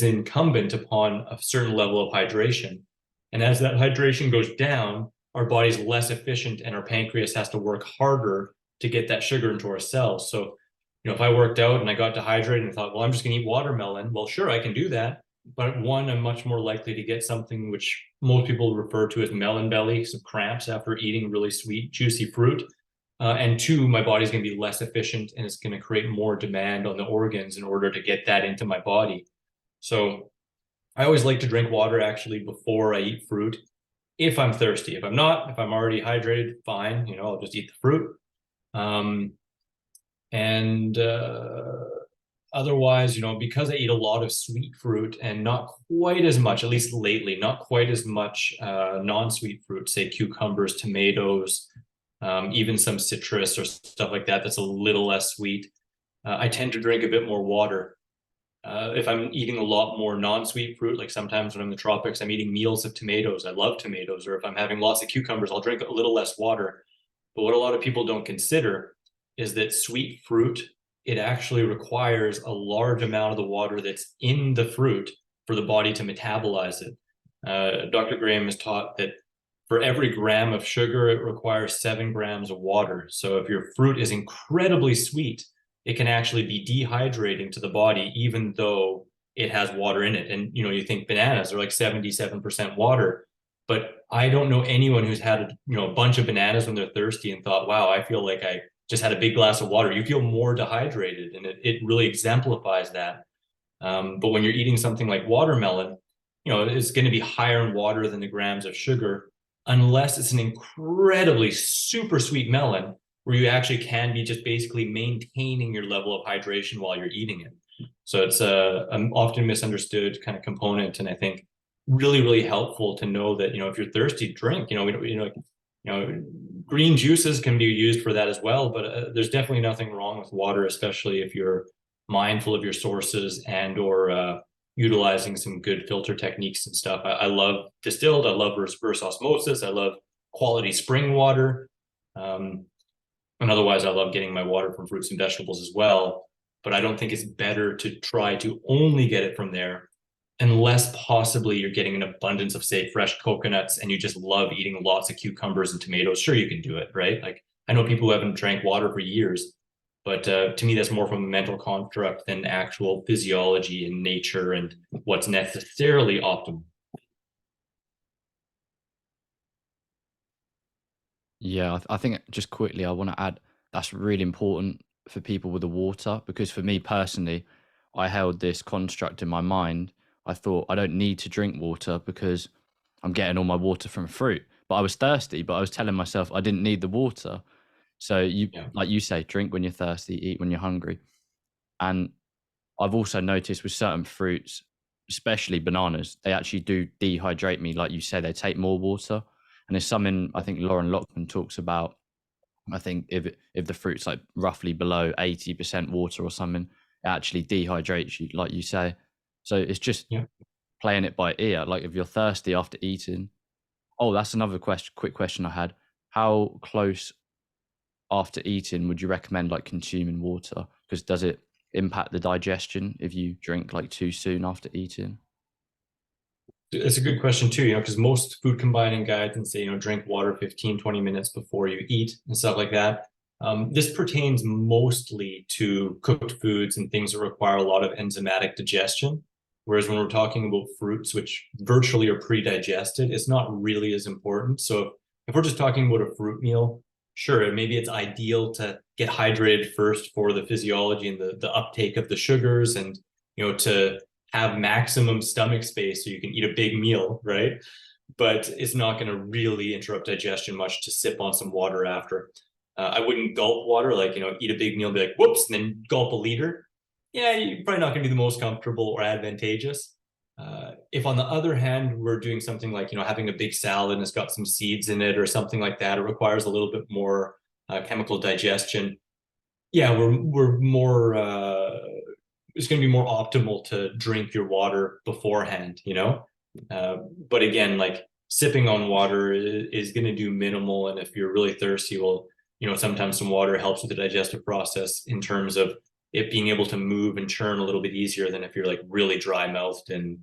incumbent upon a certain level of hydration. And as that hydration goes down, our body's less efficient and our pancreas has to work harder to get that sugar into our cells. So if I worked out and I got dehydrated and thought, well, I'm just going to eat watermelon. Well, sure, I can do that. But one, I'm much more likely to get something which most people refer to as melon belly, some cramps after eating really sweet, juicy fruit. And two, my body's going to be less efficient and it's going to create more demand on the organs in order to get that into my body. So I always like to drink water actually before I eat fruit if I'm thirsty. If I'm not, if I'm already hydrated, fine, I'll just eat the fruit. Otherwise, because I eat a lot of sweet fruit and not quite as much, at least lately, not quite as much non-sweet fruit, say cucumbers, tomatoes, even some citrus or stuff like that, that's a little less sweet. I tend to drink a bit more water. If I'm eating a lot more non-sweet fruit, like sometimes when I'm in the tropics, I'm eating meals of tomatoes. I love tomatoes. Or if I'm having lots of cucumbers, I'll drink a little less water. But what a lot of people don't consider is that sweet fruit, it actually requires a large amount of the water that's in the fruit for the body to metabolize it. Dr. Graham has taught that for every gram of sugar, it requires 7 grams of water. So if your fruit is incredibly sweet, it can actually be dehydrating to the body, even though it has water in it. And, you think bananas are like 77% water, but I don't know anyone who's had a bunch of bananas when they're thirsty and thought, wow, I feel like I just had a big glass of water. You feel more dehydrated, and it really exemplifies that. But when you're eating something like watermelon, it's going to be higher in water than the grams of sugar, unless it's an incredibly super sweet melon where you actually can be just basically maintaining your level of hydration while you're eating it. So it's an often misunderstood kind of component, and I think really, really helpful to know that, if you're thirsty, drink. Green juices can be used for that as well, but there's definitely nothing wrong with water, especially if you're mindful of your sources and or utilizing some good filter techniques and stuff. I love distilled, I love reverse osmosis, I love quality spring water. And otherwise, I love getting my water from fruits and vegetables as well. But I don't think it's better to try to only get it from there, unless possibly you're getting an abundance of, say, fresh coconuts and you just love eating lots of cucumbers and tomatoes. Sure, you can do it, right? Like, I know people who haven't drank water for years, but to me, that's more from a mental construct than actual physiology and nature and what's necessarily optimal. Yeah, I think just quickly, I want to add that's really important for people with the water, because for me personally, I held this construct in my mind. I thought I don't need to drink water because I'm getting all my water from fruit. But I was thirsty, but I was telling myself I didn't need the water. So like you say, drink when you're thirsty, eat when you're hungry. And I've also noticed with certain fruits, especially bananas, they actually do dehydrate me. Like you say, they take more water. And it's something I think Lauren Lockman talks about I think if the fruit's like roughly below 80% water or something, it actually dehydrates you, like you say. So it's just playing it by ear. Like if you're thirsty after eating. Oh, that's another quick question I had. How close after eating would you recommend like consuming water? Because does it impact the digestion if you drink like too soon after eating? It's a good question too, because most food combining guides and say, drink water 15, 20 minutes before you eat and stuff like that. This pertains mostly to cooked foods and things that require a lot of enzymatic digestion. Whereas when we're talking about fruits, which virtually are pre-digested, it's not really as important. So if we're just talking about a fruit meal, sure, maybe it's ideal to get hydrated first for the physiology and the uptake of the sugars, and to have maximum stomach space so you can eat a big meal, right? But it's not going to really interrupt digestion much to sip on some water after. I wouldn't gulp water, like, eat a big meal and be like, whoops, and then gulp a liter. Yeah, you're probably not going to be the most comfortable or advantageous. If on the other hand, we're doing something like, having a big salad and it's got some seeds in it or something like that, it requires a little bit more chemical digestion. Yeah, we're more, it's going to be more optimal to drink your water beforehand, but again, like sipping on water is going to do minimal. And if you're really thirsty, well, sometimes some water helps with the digestive process in terms of it being able to move and churn a little bit easier than if you're like really dry mouthed and,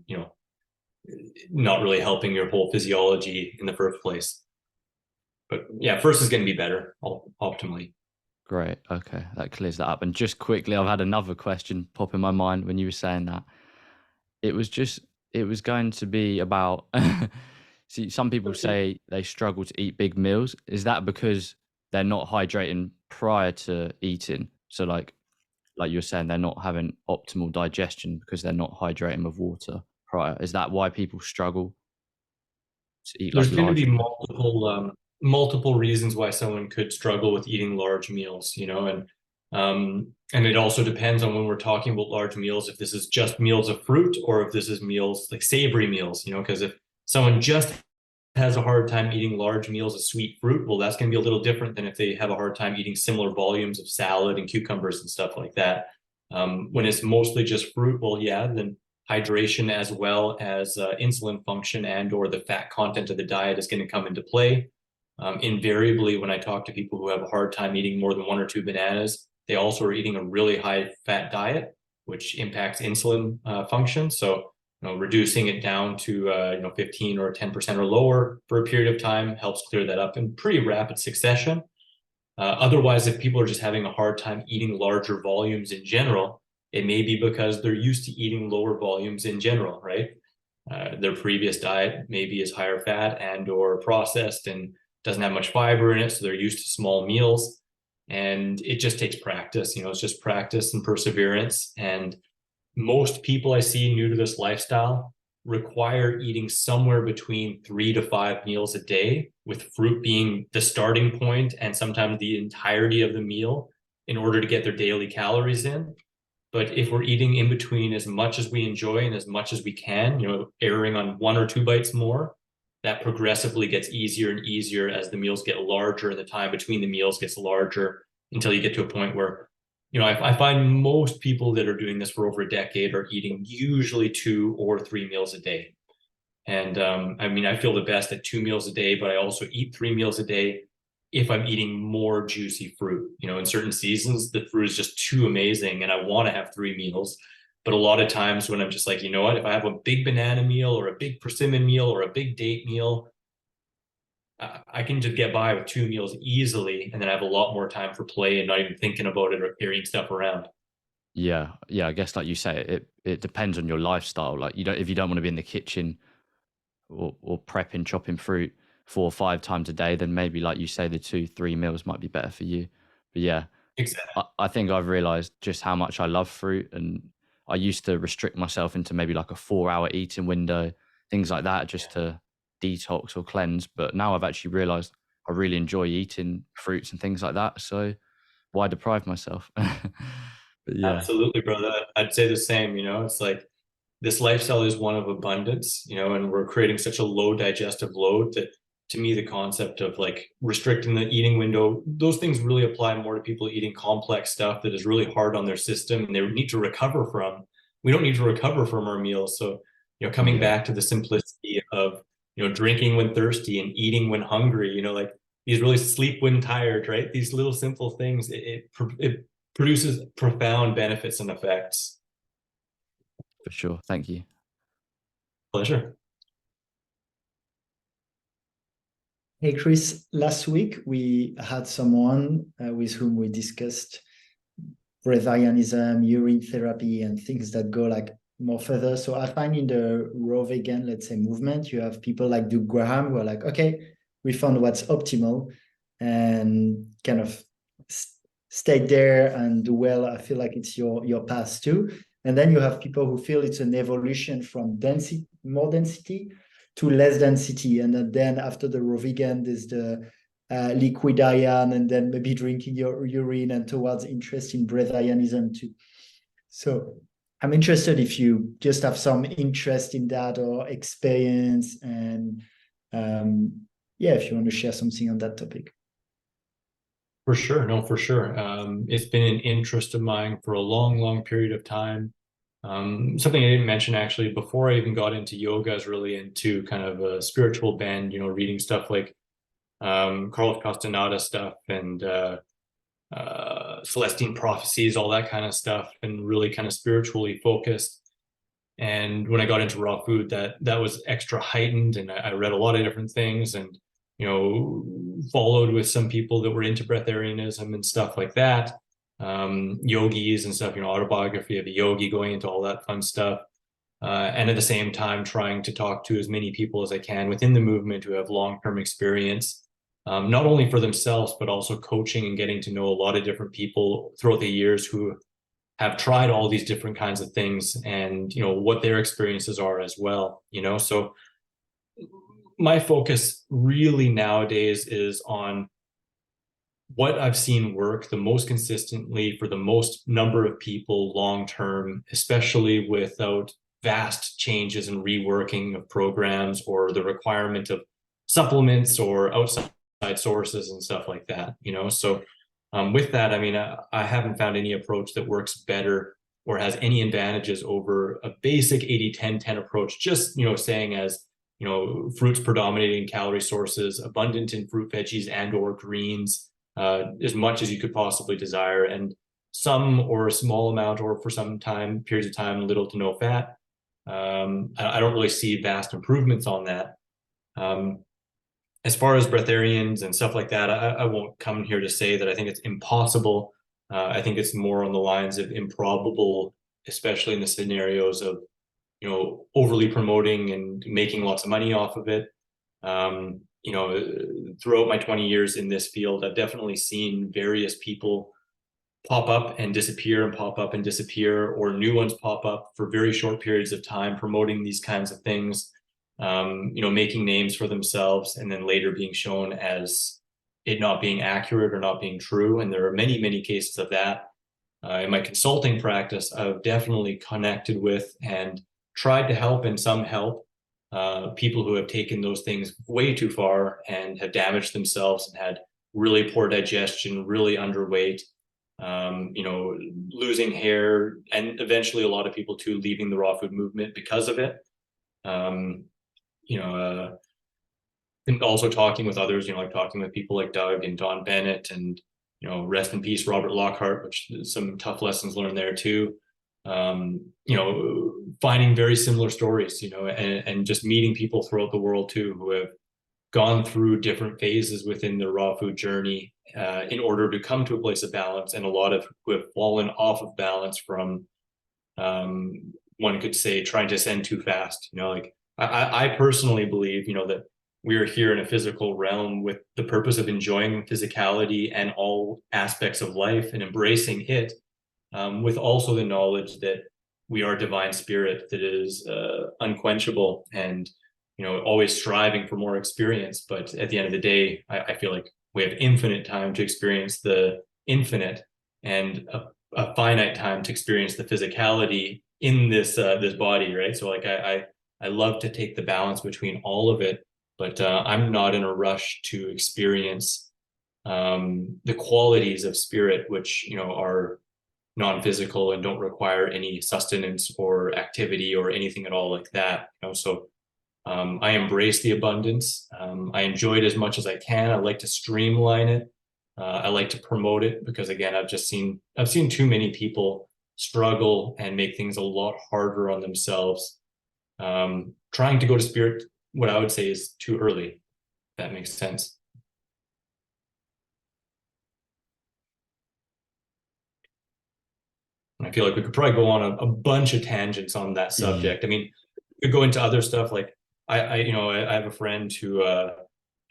not really helping your whole physiology in the first place. But yeah, first is going to be better optimally. Great. Okay, that clears that up. And just quickly, I've had another question pop in my mind when you were saying that. It was going to be about, see, some people say they struggle to eat big meals. Is that because they're not hydrating prior to eating? So like you're saying, they're not having optimal digestion because they're not hydrating with water prior. Is that why people struggle to eat? There's Like going to be large multiple reasons why someone could struggle with eating large meals, and it also depends on when we're talking about large meals, if this is just meals of fruit or if this is meals like savory meals, because if someone just has a hard time eating large meals of sweet fruit, well, that's going to be a little different than if they have a hard time eating similar volumes of salad and cucumbers and stuff like that. When it's mostly just fruit, well, yeah, then hydration as well as insulin function and or the fat content of the diet is going to come into play. Invariably, when I talk to people who have a hard time eating more than 1 or 2 bananas, they also are eating a really high fat diet, which impacts insulin function. So, reducing it down to 15 or 10% or lower for a period of time helps clear that up in pretty rapid succession. Otherwise, if people are just having a hard time eating larger volumes in general, it may be because they're used to eating lower volumes in general, right? Their previous diet maybe is higher fat and or processed and doesn't have much fiber in it, so they're used to small meals. And it just takes practice, it's just practice and perseverance. And most people I see new to this lifestyle require eating somewhere between 3 to 5 meals a day, with fruit being the starting point and sometimes the entirety of the meal in order to get their daily calories in. But if we're eating in between as much as we enjoy and as much as we can, erring on 1 or 2 bites more, that progressively gets easier and easier as the meals get larger and the time between the meals gets larger until you get to a point where, I find most people that are doing this for over a decade are eating usually 2 or 3 meals a day. And I feel the best at 2 meals a day, but I also eat 3 meals a day if I'm eating more juicy fruit. In certain seasons, the fruit is just too amazing and I want to have 3 meals. But a lot of times when I'm just like, what, if I have a big banana meal or a big persimmon meal or a big date meal, I can just get by with 2 meals easily, and then I have a lot more time for play and not even thinking about it or carrying stuff around. Yeah. I guess like you say, it depends on your lifestyle. Like if you don't want to be in the kitchen or prepping, chopping fruit 4 or 5 times a day, then maybe like you say, the 2-3 meals might be better for you. But yeah, exactly. I think I've realized just how much I love fruit, and I used to restrict myself into maybe like a 4-hour eating window, things like that, just to detox or cleanse. But now I've actually realized I really enjoy eating fruits and things like that. So why deprive myself? But yeah. Absolutely, brother. I'd say the same. It's like this lifestyle is one of abundance, and we're creating such a low digestive load that to me, the concept of like restricting the eating window, those things really apply more to people eating complex stuff that is really hard on their system and they need to recover from. We don't need to recover from our meals. So, coming back to the simplicity of, drinking when thirsty and eating when hungry, like these really sleep when tired, right? These little simple things, it produces profound benefits and effects. For sure. Thank you. Pleasure. Hey, Chris, last week we had someone with whom we discussed breatharianism, urine therapy, and things that go like more further. So I find in the raw vegan, let's say, movement, you have people like Doug Graham who are like, okay, we found what's optimal and kind of stay there and do well. I feel like it's your path too. And then you have people who feel it's an evolution from more density to less density. And then after the raw vegan, there's the liquid ion, and then maybe drinking your urine, and towards interest in breatharianism too. So I'm interested if you just have some interest in that or experience, and if you want to share something on that topic. For sure. No, for sure. It's been an interest of mine for a long, long period of time. Something I didn't mention actually before I even got into yoga is really into kind of a spiritual bend, reading stuff like Carlos Castaneda stuff and Celestine prophecies, all that kind of stuff, and really kind of spiritually focused. And when I got into raw food, that was extra heightened, and I read a lot of different things, and followed with some people that were into breatharianism and stuff like that, yogis and stuff, autobiography of a yogi, going into all that fun stuff. And at the same time, trying to talk to as many people as I can within the movement who have long-term experience, not only for themselves, but also coaching and getting to know a lot of different people throughout the years who have tried all these different kinds of things, and, what their experiences are as well, so my focus really nowadays is on what I've seen work the most consistently for the most number of people long-term, especially without vast changes and reworking of programs or the requirement of supplements or outside sources and stuff like that, So with that, I mean, I haven't found any approach that works better or has any advantages over a basic 80-10-10 approach, just, saying as, fruits predominating calorie sources, abundant in fruit, veggies, and or greens, as much as you could possibly desire, and some or a small amount, or for some periods of time, little to no fat. I don't really see vast improvements on that. As far as breatharians and stuff like that, I won't come here to say that I think it's impossible. I think it's more on the lines of improbable, especially in the scenarios of, overly promoting and making lots of money off of it. Throughout my 20 years in this field, I've definitely seen various people pop up and disappear and pop up and disappear, or new ones pop up for very short periods of time, promoting these kinds of things, making names for themselves, and then later being shown as it not being accurate or not being true. And there are many, many cases of that. In my consulting practice, I've definitely connected with and tried to help, and some help, people who have taken those things way too far and have damaged themselves and had really poor digestion, really underweight, losing hair, and eventually a lot of people too leaving the raw food movement because of it. And also talking with others, like talking with people like Doug and Don Bennett, and, rest in peace, Robert Lockhart, which some tough lessons learned there too. Finding very similar stories, and just meeting people throughout the world too, who have gone through different phases within the raw food journey, in order to come to a place of balance, and a lot of who have fallen off of balance from, one could say, trying to ascend too fast. I personally believe, that we are here in a physical realm with the purpose of enjoying physicality and all aspects of life and embracing it, with also the knowledge that we are divine spirit that is unquenchable and, always striving for more experience. But at the end of the day, I feel like we have infinite time to experience the infinite, and a finite time to experience the physicality in this body, right? So like I love to take the balance between all of it, but I'm not in a rush to experience the qualities of spirit, which, you know, are non-physical and don't require any sustenance or activity or anything at all like that. You know, so I embrace the abundance. I enjoy it as much as I can. I like to streamline it. I like to promote it because, again, I've seen too many people struggle and make things a lot harder on themselves. Trying to go to spirit, what I would say, is too early. If that makes sense. I feel like we could probably go on a bunch of tangents on that subject. I mean, we could go into other stuff. Like I have a friend who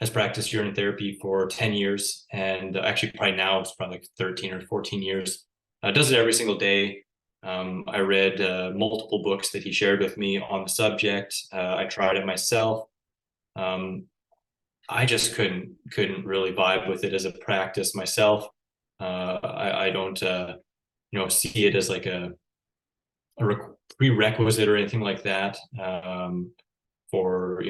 has practiced urine therapy for 10 years, and actually probably now it's probably like 13 or 14 years. Does it every single day. I read multiple books that he shared with me on the subject. I tried it myself. I just couldn't really vibe with it as a practice myself. I don't see it as like a prerequisite or anything like that for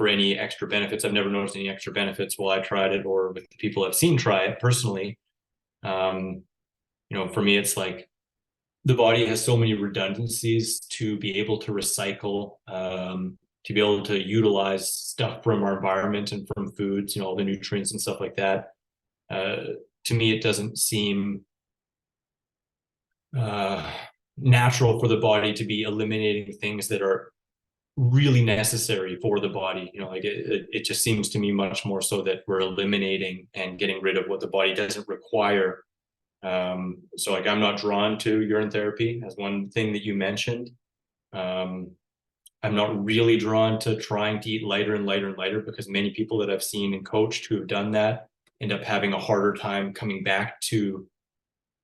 any extra benefits. I've never noticed any extra benefits while I tried it or with the people I've seen try it personally. For me, it's like the body has so many redundancies to be able to recycle, to be able to utilize stuff from our environment and from foods, all the nutrients and stuff like that. To me, it doesn't seem natural for the body to be eliminating things that are really necessary for the body. It just seems to me much more so that we're eliminating and getting rid of what the body doesn't require. So like, I'm not drawn to urine therapy as one thing that you mentioned. I'm not really drawn to trying to eat lighter and lighter and lighter, because many people that I've seen and coached who have done that end up having a harder time coming back to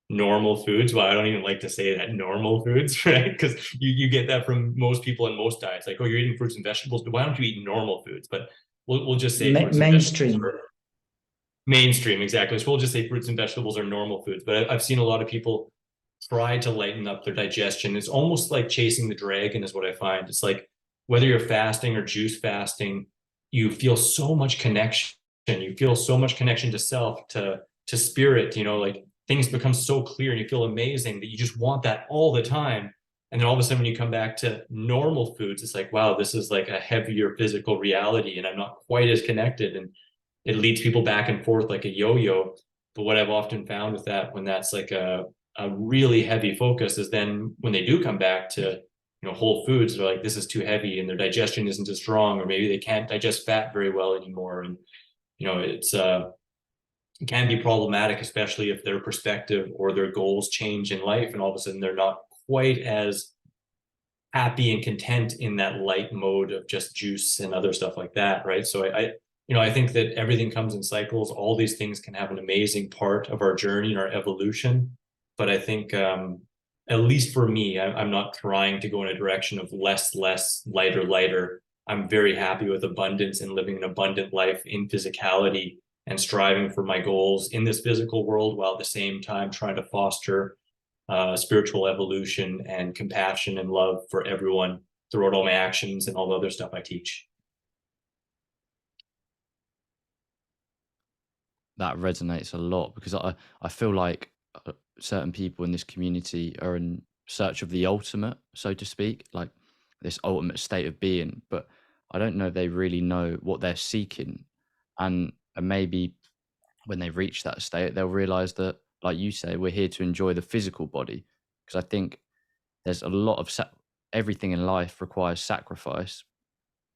normal foods. Well, I don't even like to say that, normal foods, right? Because you get that from most people in most diets, like, oh, you're eating fruits and vegetables, but why don't you eat normal foods? But we'll just say mainstream, exactly. So we'll just say fruits and vegetables are normal foods. But I've seen a lot of people try to lighten up their digestion. It's almost like chasing the dragon is what I find. It's like, whether you're fasting or juice fasting, you feel so much connection. You feel so much connection to self, to spirit, like things become so clear and you feel amazing that you just want that all the time. And then all of a sudden, when you come back to normal foods, it's like, wow, this is like a heavier physical reality and I'm not quite as connected. And it leads people back and forth like a yo-yo. But what I've often found with that, when that's like a really heavy focus, is then when they do come back to whole foods, they're like, this is too heavy and their digestion isn't as strong, or maybe they can't digest fat very well anymore. And it can be problematic, especially if their perspective or their goals change in life and all of a sudden they're not quite as happy and content in that light mode of just juice and other stuff like that, right? So I think that everything comes in cycles. All these things can have an amazing part of our journey and our evolution. But I think, at least for me, I'm not trying to go in a direction of less, lighter. I'm very happy with abundance and living an abundant life in physicality and striving for my goals in this physical world, while at the same time trying to foster spiritual evolution and compassion and love for everyone throughout all my actions and all the other stuff I teach. That resonates a lot, because I feel like certain people in this community are in search of the ultimate, so to speak, like this ultimate state of being, but I don't know if they really know what they're seeking. And maybe when they reach that state, they'll realize that, like you say, we're here to enjoy the physical body. Because I think there's a lot of everything in life requires sacrifice.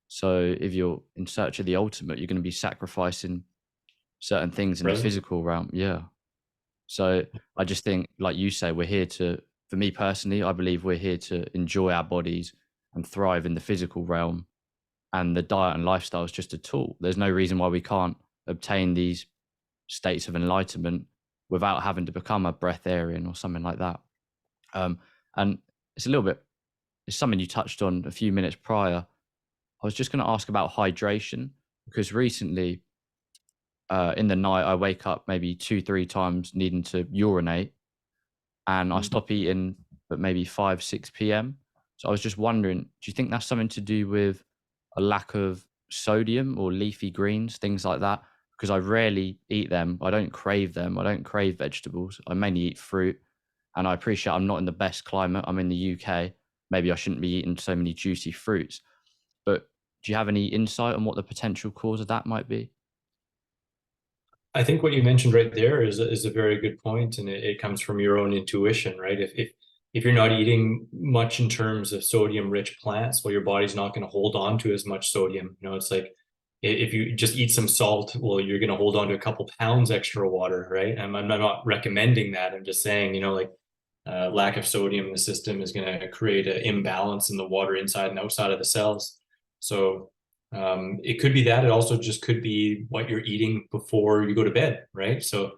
So if you're in search of the ultimate, you're going to be sacrificing certain things in the physical realm. Yeah. So I just think, like you say, we're here to, for me personally, I believe we're here to enjoy our bodies and thrive in the physical realm. And the diet and lifestyle is just a tool. There's no reason why we can't obtain these states of enlightenment without having to become a breatharian or something like that. And it's something you touched on a few minutes prior. I was just going to ask about hydration, because recently, in the night, I wake up maybe 2-3 times needing to urinate, and I stop eating at maybe 5-6 p.m. So I was just wondering, do you think that's something to do with a lack of sodium or leafy greens, things like that, because I rarely eat them. I don't crave them. I don't crave vegetables. I mainly eat fruit. And I appreciate I'm not in the best climate. I'm in the UK. Maybe I shouldn't be eating so many juicy fruits. But do you have any insight on what the potential cause of that might be? I think what you mentioned right there is a very good point, and it comes from your own intuition, right? If you're not eating much in terms of sodium-rich plants, well, your body's not going to hold on to as much sodium. You know, it's like if you just eat some salt, well, you're going to hold on to a couple pounds extra water, right? And I'm not recommending that. I'm just saying, you know, like lack of sodium in the system is going to create an imbalance in the water inside and outside of the cells. So it could be that. It also just could be what you're eating before you go to bed, right? So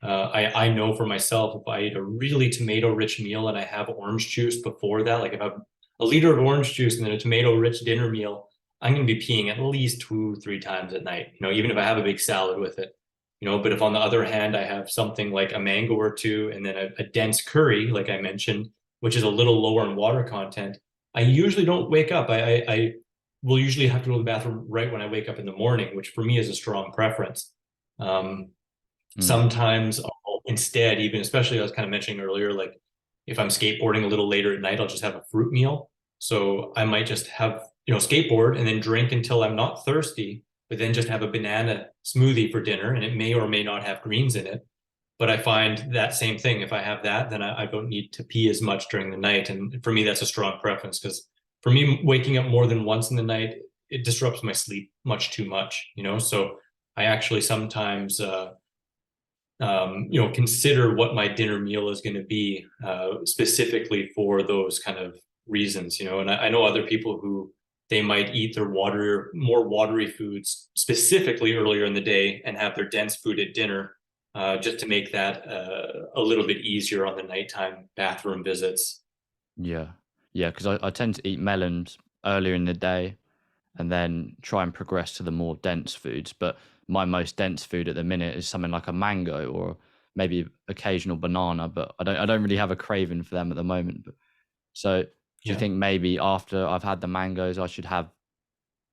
I know for myself, if I eat a really tomato-rich meal and I have orange juice before that, like if I have a liter of orange juice and then a tomato-rich dinner meal, I'm going to be peeing at least 2-3 times at night, you know, even if I have a big salad with it, you know. But if on the other hand, I have something like a mango or two and then a dense curry, like I mentioned, which is a little lower in water content, I usually don't wake up. I will usually have to go to the bathroom right when I wake up in the morning, which for me is a strong preference. Sometimes I'll instead, even especially I was kind of mentioning earlier, like if I'm skateboarding a little later at night, I'll just have a fruit meal. So I might just have, you know, skateboard and then drink until I'm not thirsty, but then just have a banana smoothie for dinner, and it may or may not have greens in it. But I find that same thing. If I have that, then I don't need to pee as much during the night. And for me, that's a strong preference, because for me, waking up more than once in the night, it disrupts my sleep much too much, you know? So I actually sometimes, you know, consider what my dinner meal is going to be specifically for those kind of reasons, you know. And I know other people who they might eat their more watery foods specifically earlier in the day and have their dense food at dinner, just to make that a little bit easier on the nighttime bathroom visits. Yeah. Yeah, because I tend to eat melons earlier in the day and then try and progress to the more dense foods. But my most dense food at the minute is something like a mango or maybe occasional banana, but I don't really have a craving for them at the moment. But so do you think maybe after I've had the mangoes, I should have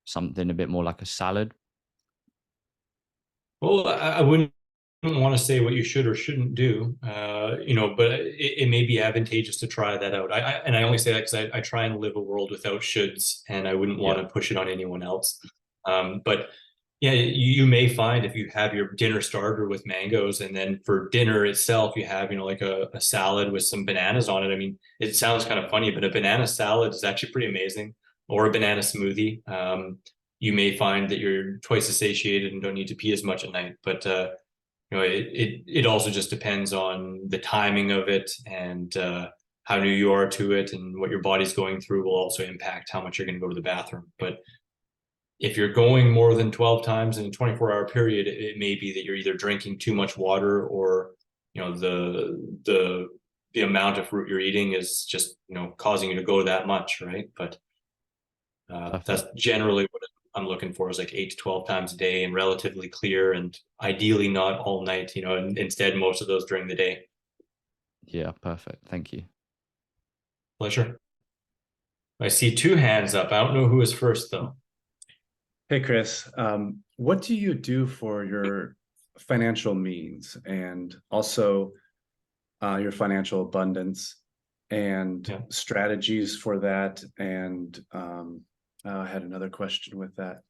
something a bit more like a salad? Well, I wouldn't want to say what you should or shouldn't do, you know, but it may be advantageous to try that out. And I only say that because I try and live a world without shoulds, and I wouldn't want to push it on anyone else. But yeah, you may find if you have your dinner starter with mangoes, and then for dinner itself, you have, you know, like a salad with some bananas on it. I mean, it sounds kind of funny, but a banana salad is actually pretty amazing, or a banana smoothie. You may find that you're twice as satiated and don't need to pee as much at night. But you know, it also just depends on the timing of it, and how new you are to it, and what your body's going through will also impact how much you're going to go to the bathroom. But if you're going more than 12 times in a 24-hour period, it may be that you're either drinking too much water, or, you know, the amount of fruit you're eating is just, you know, causing you to go that much, right? But that's generally what I'm looking for, is like 8 to 12 times a day, and relatively clear, and ideally not all night, you know, and instead most of those during the day. Yeah, perfect. Thank you. Pleasure. I see 2 hands up. I don't know who is first though. Hey, Chris, what do you do for your financial means, and also your financial abundance, and strategies for that? And I had another question with that.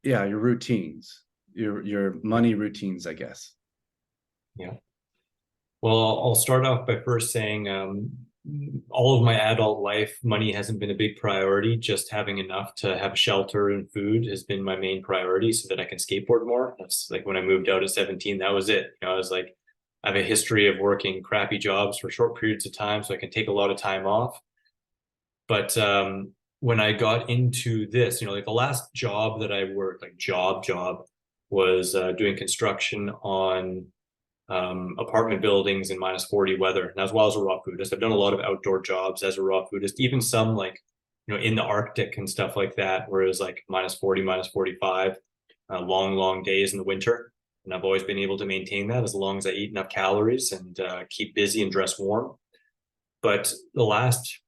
Yeah, your routines, your money routines, I guess. Yeah. Well, I'll start off by first saying all of my adult life, money hasn't been a big priority. Just having enough to have shelter and food has been my main priority, so that I can skateboard more. That's like when I moved out at 17, that was it. You know, I was like, I have a history of working crappy jobs for short periods of time, so I can take a lot of time off. But when I got into this, you know, like the last job that I worked, like job was doing construction on apartment buildings in -40 weather. And as well as a raw foodist, I've done a lot of outdoor jobs as a raw foodist, even some like, you know, in the Arctic and stuff like that, where it was like -40, -45, long days in the winter. And I've always been able to maintain that as long as I eat enough calories and keep busy and dress warm. But the last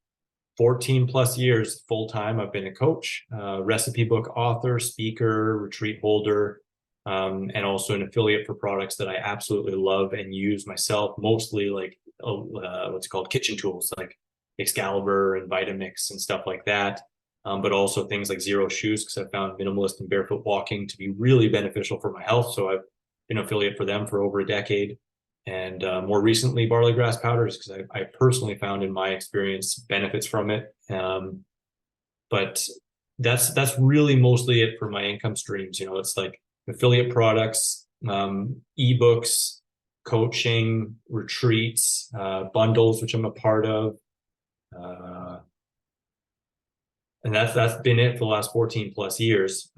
14 plus years full time, I've been a coach, recipe book author, speaker, retreat holder, and also an affiliate for products that I absolutely love and use myself, mostly like what's called kitchen tools like Excalibur and Vitamix and stuff like that. But also things like Zero Shoes, because I found minimalist and barefoot walking to be really beneficial for my health. So I've been an affiliate for them for over a decade. And more recently, barley grass powders, because I personally found in my experience benefits from it. But that's really mostly it for my income streams. It's like affiliate products, ebooks, coaching, retreats, bundles, which I'm a part of. And that's been it for the last 14 plus years.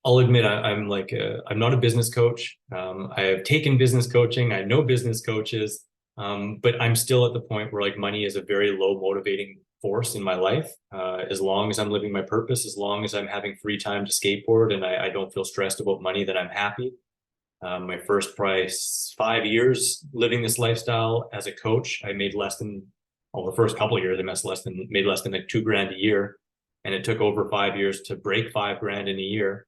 I'll admit I'm not a business coach. I have taken business coaching. I know business coaches, but I'm still at the point where like money is a very low motivating force in my life. As long as I'm living my purpose, as long as I'm having free time to skateboard and I don't feel stressed about money, then I'm happy. My first price, 5 years living this lifestyle as a coach, I made less than, the first couple of years I made less than like $2,000 a year. And it took over 5 years to break $5,000 in a year.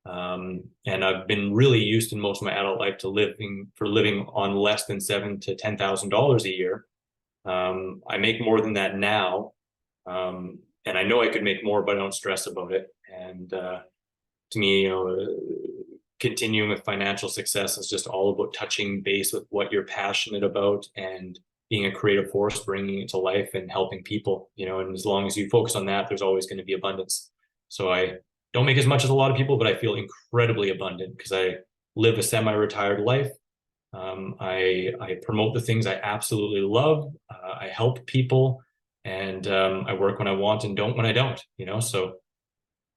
And I've been really used in most of my adult life to living on less than $7,000 to $10,000 a year. I make more than that now. And I know I could make more, but I don't stress about it. And to me, continuing with financial success is just all about touching base with what you're passionate about and being a creative force, bringing it to life and helping people, and as long as you focus on that, there's always going to be abundance. So I don't make as much as a lot of people, but I feel incredibly abundant because I live a semi-retired life. I promote the things I absolutely love. I help people, and I work when I want and don't when I don't, so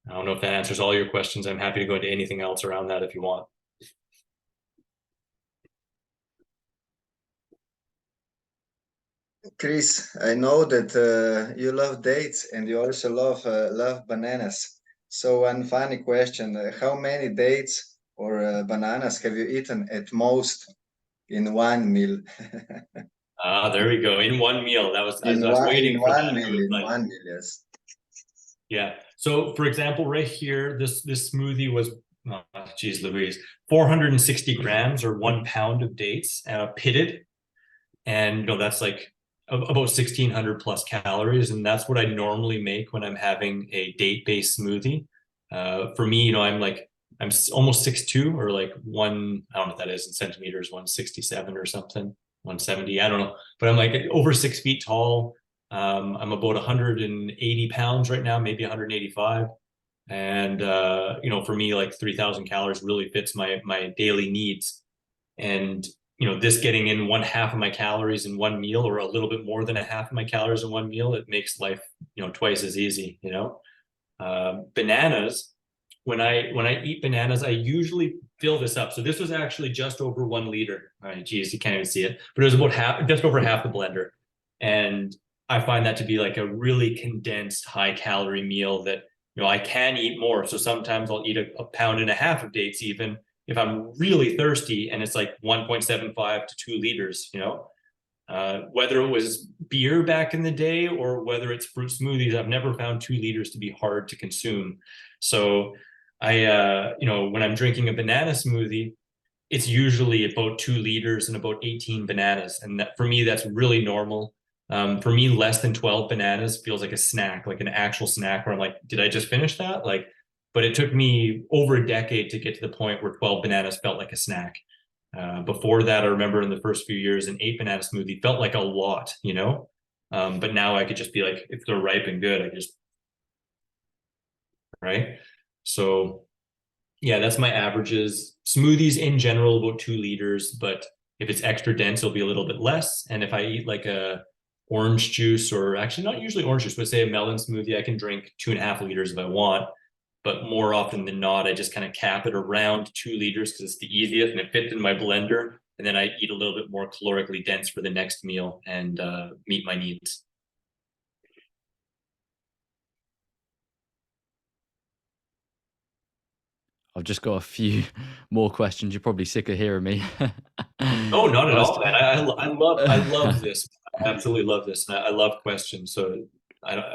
I don't know if that answers all your questions. I'm happy to go into anything else around that if you want. Chris, I know that you love dates and you also love bananas. So one funny question, how many dates or bananas have you eaten at most in one meal? There we go. In one meal. I was waiting for that. In one meal, yes. Yeah. So for example, right here, this smoothie was, geez Louise, 460 grams or 1 pound of dates, pitted. And that's like about 1,600 plus calories. And that's what I normally make when I'm having a date-based smoothie. For me, I'm almost 6'2", or like I don't know what that is in centimeters, 167 or something, 170, I don't know. But I'm like over 6 feet tall. I'm about 180 pounds right now, maybe 185. And, for me, like 3,000 calories really fits my daily needs. And, this getting in 1/2 of my calories in one meal, or a little bit more than 1/2 of my calories in one meal, it makes life, twice as easy, Bananas, when I eat bananas, I usually fill this up. So this was actually just over 1 liter. All right, geez, you can't even see it, but it was about just over half the blender. And I find that to be like a really condensed high calorie meal that, I can eat more. So sometimes I'll eat a 1.5 pounds of dates, even if I'm really thirsty, and it's like 1.75 to 2 liters, whether it was beer back in the day or whether it's fruit smoothies, I've never found 2 liters to be hard to consume. So I, when I'm drinking a banana smoothie, it's usually about 2 liters and about 18 bananas. And that, for me, that's really normal. For me, less than 12 bananas feels like a snack, like an actual snack where I'm like, did I just finish that? But it took me over a decade to get to the point where 12 bananas felt like a snack. Before that, I remember in the first few years, an 8 banana smoothie felt like a lot, but now I could just be like, if they're ripe and good, right? So yeah, that's my averages. Smoothies in general, about 2 liters, but if it's extra dense, it'll be a little bit less. And if I eat like a orange juice, or actually not usually orange juice, but say a melon smoothie, I can drink 2.5 liters if I want. But more often than not, I just kind of cap it around 2 liters because it's the easiest and it fits in my blender. And then I eat a little bit more calorically dense for the next meal and meet my needs. I've just got a few more questions. You're probably sick of hearing me. Oh, not at all, man. I love this. absolutely love this, and I love questions. So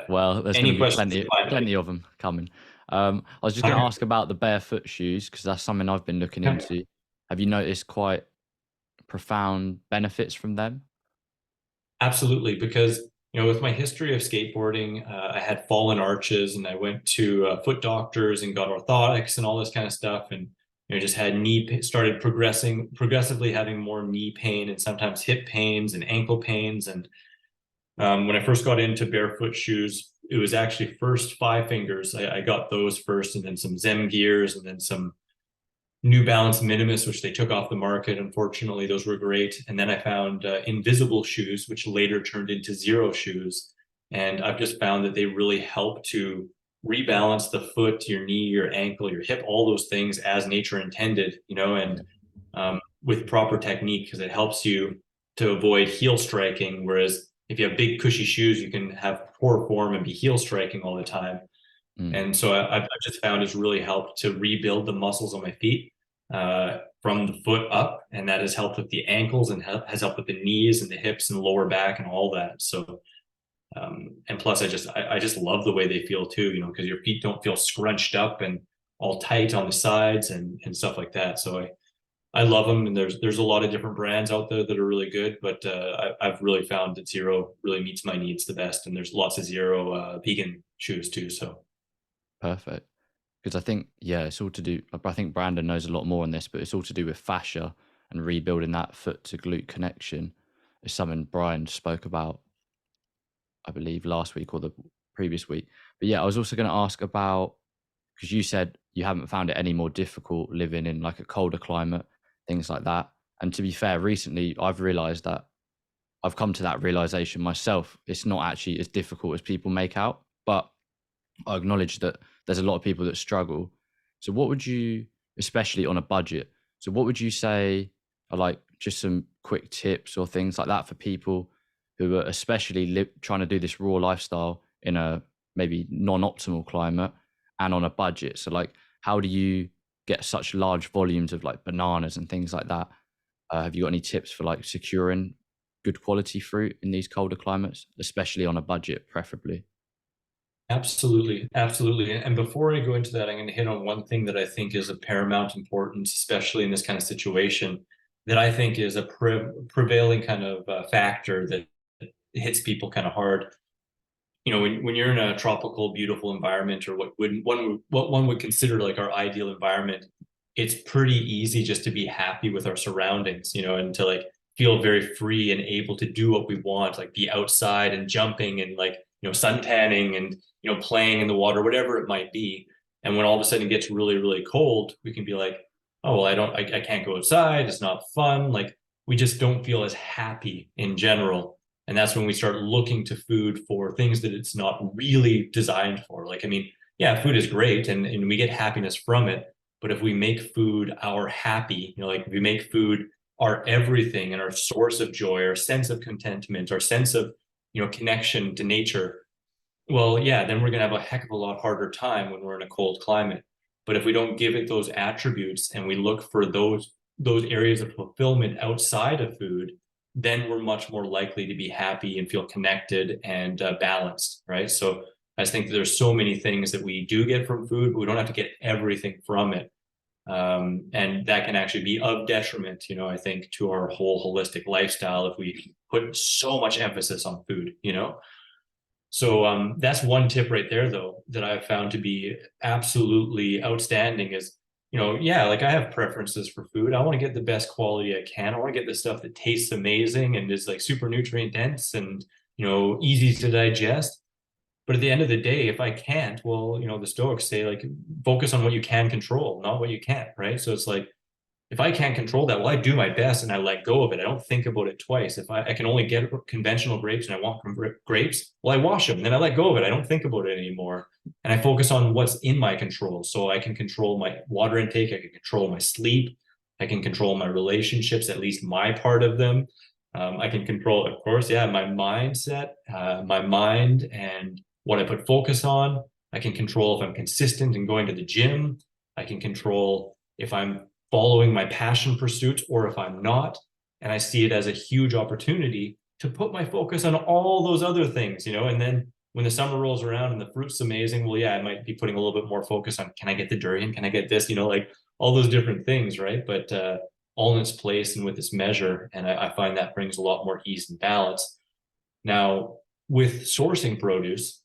Well, there's any going to be questions? plenty of them coming. I was just going to ask about the barefoot shoes, because that's something I've been looking into. Have you noticed quite profound benefits from them? Absolutely, because with my history of skateboarding, I had fallen arches, and I went to foot doctors and got orthotics and all this kind of stuff, and just had started progressively having more knee pain and sometimes hip pains and ankle pains. And when I first got into barefoot shoes, it was actually first Five Fingers. I got those first, and then some Zem gears, and then some New Balance Minimus, which they took off the market. Unfortunately, those were great. And then I found Invisible shoes, which later turned into Zero shoes. And I've just found that they really help to rebalance the foot, your knee, your ankle, your hip, all those things as nature intended, and with proper technique, because it helps you to avoid heel striking. Whereas if you have big cushy shoes, you can have poor form and be heel striking all the time. And so I've just found it's really helped to rebuild the muscles on my feet from the foot up, and that has helped with the ankles and has helped with the knees and the hips and lower back and all that. So and plus I just love the way they feel too, because your feet don't feel scrunched up and all tight on the sides and stuff like that. So I love them, and there's a lot of different brands out there that are really good, but I've really found that Zero really meets my needs the best, and there's lots of Zero vegan shoes too. So perfect. Because I think, it's all to do, I think Brandon knows a lot more on this, but it's all to do with fascia and rebuilding that foot to glute connection. It's something Brian spoke about, I believe, last week or the previous week. But I was also going to ask about, because you said you haven't found it any more difficult living in like a colder climate, things like that. And to be fair, recently I've realized that I've come to that realization myself. It's not actually as difficult as people make out, but I acknowledge that there's a lot of people that struggle. So what would you, especially on a budget, so what would you say are like just some quick tips or things like that for people who are especially trying to do this raw lifestyle in a maybe non-optimal climate and on a budget? So like, how do you get such large volumes of like bananas and things like that? Have you got any tips for like securing good quality fruit in these colder climates, especially on a budget, preferably? Absolutely. And before I go into that, I'm going to hit on one thing that I think is of paramount importance, especially in this kind of situation, that I think is a prevailing kind of factor that hits people kind of hard. When you're in a tropical, beautiful environment, or what one would consider like our ideal environment, it's pretty easy just to be happy with our surroundings, and to like feel very free and able to do what we want, like be outside and jumping and like, sun tanning and, playing in the water, whatever it might be. And when all of a sudden it gets really, really cold, we can be like, oh, well, I can't go outside. It's not fun. Like we just don't feel as happy in general. And that's when we start looking to food for things that it's not really designed for. Like, food is great and we get happiness from it. But if we make food our happy, like if we make food our everything and our source of joy, our sense of contentment, our sense of, connection to nature, well, then we're going to have a heck of a lot harder time when we're in a cold climate. But if we don't give it those attributes and we look for those areas of fulfillment outside of food, then we're much more likely to be happy and feel connected and balanced, right? So I just think that there's so many things that we do get from food, but we don't have to get everything from it. And that can actually be of detriment, I think, to our whole holistic lifestyle if we put so much emphasis on food, So that's one tip right there, though, that I've found to be absolutely outstanding is, like I have preferences for food. I want to get the best quality I can. I want to get the stuff that tastes amazing and is like super nutrient dense and, easy to digest. But at the end of the day, if I can't, well, the Stoics say like focus on what you can control, not what you can't, right? So it's like, if I can't control that, well, I do my best and I let go of it. I don't think about it twice. If I can only get conventional grapes and I want grapes, well, I wash them and then I let go of it. I don't think about it anymore. And I focus on what's in my control. So I can control my water intake. I can control my sleep. I can control my relationships, at least my part of them. I can control, of course, my mindset, my mind, and what I put focus on. I can control if I'm consistent in going to the gym. I can control if I'm following my passion pursuits or if I'm not. And I see it as a huge opportunity to put my focus on all those other things, you know. And then when the summer rolls around and the fruit's amazing, well, yeah, I might be putting a little bit more focus on, can I get the durian? Can I get this? You know, like all those different things, right? But all in its place and with its measure. And I find that brings a lot more ease and balance. Now, with sourcing produce,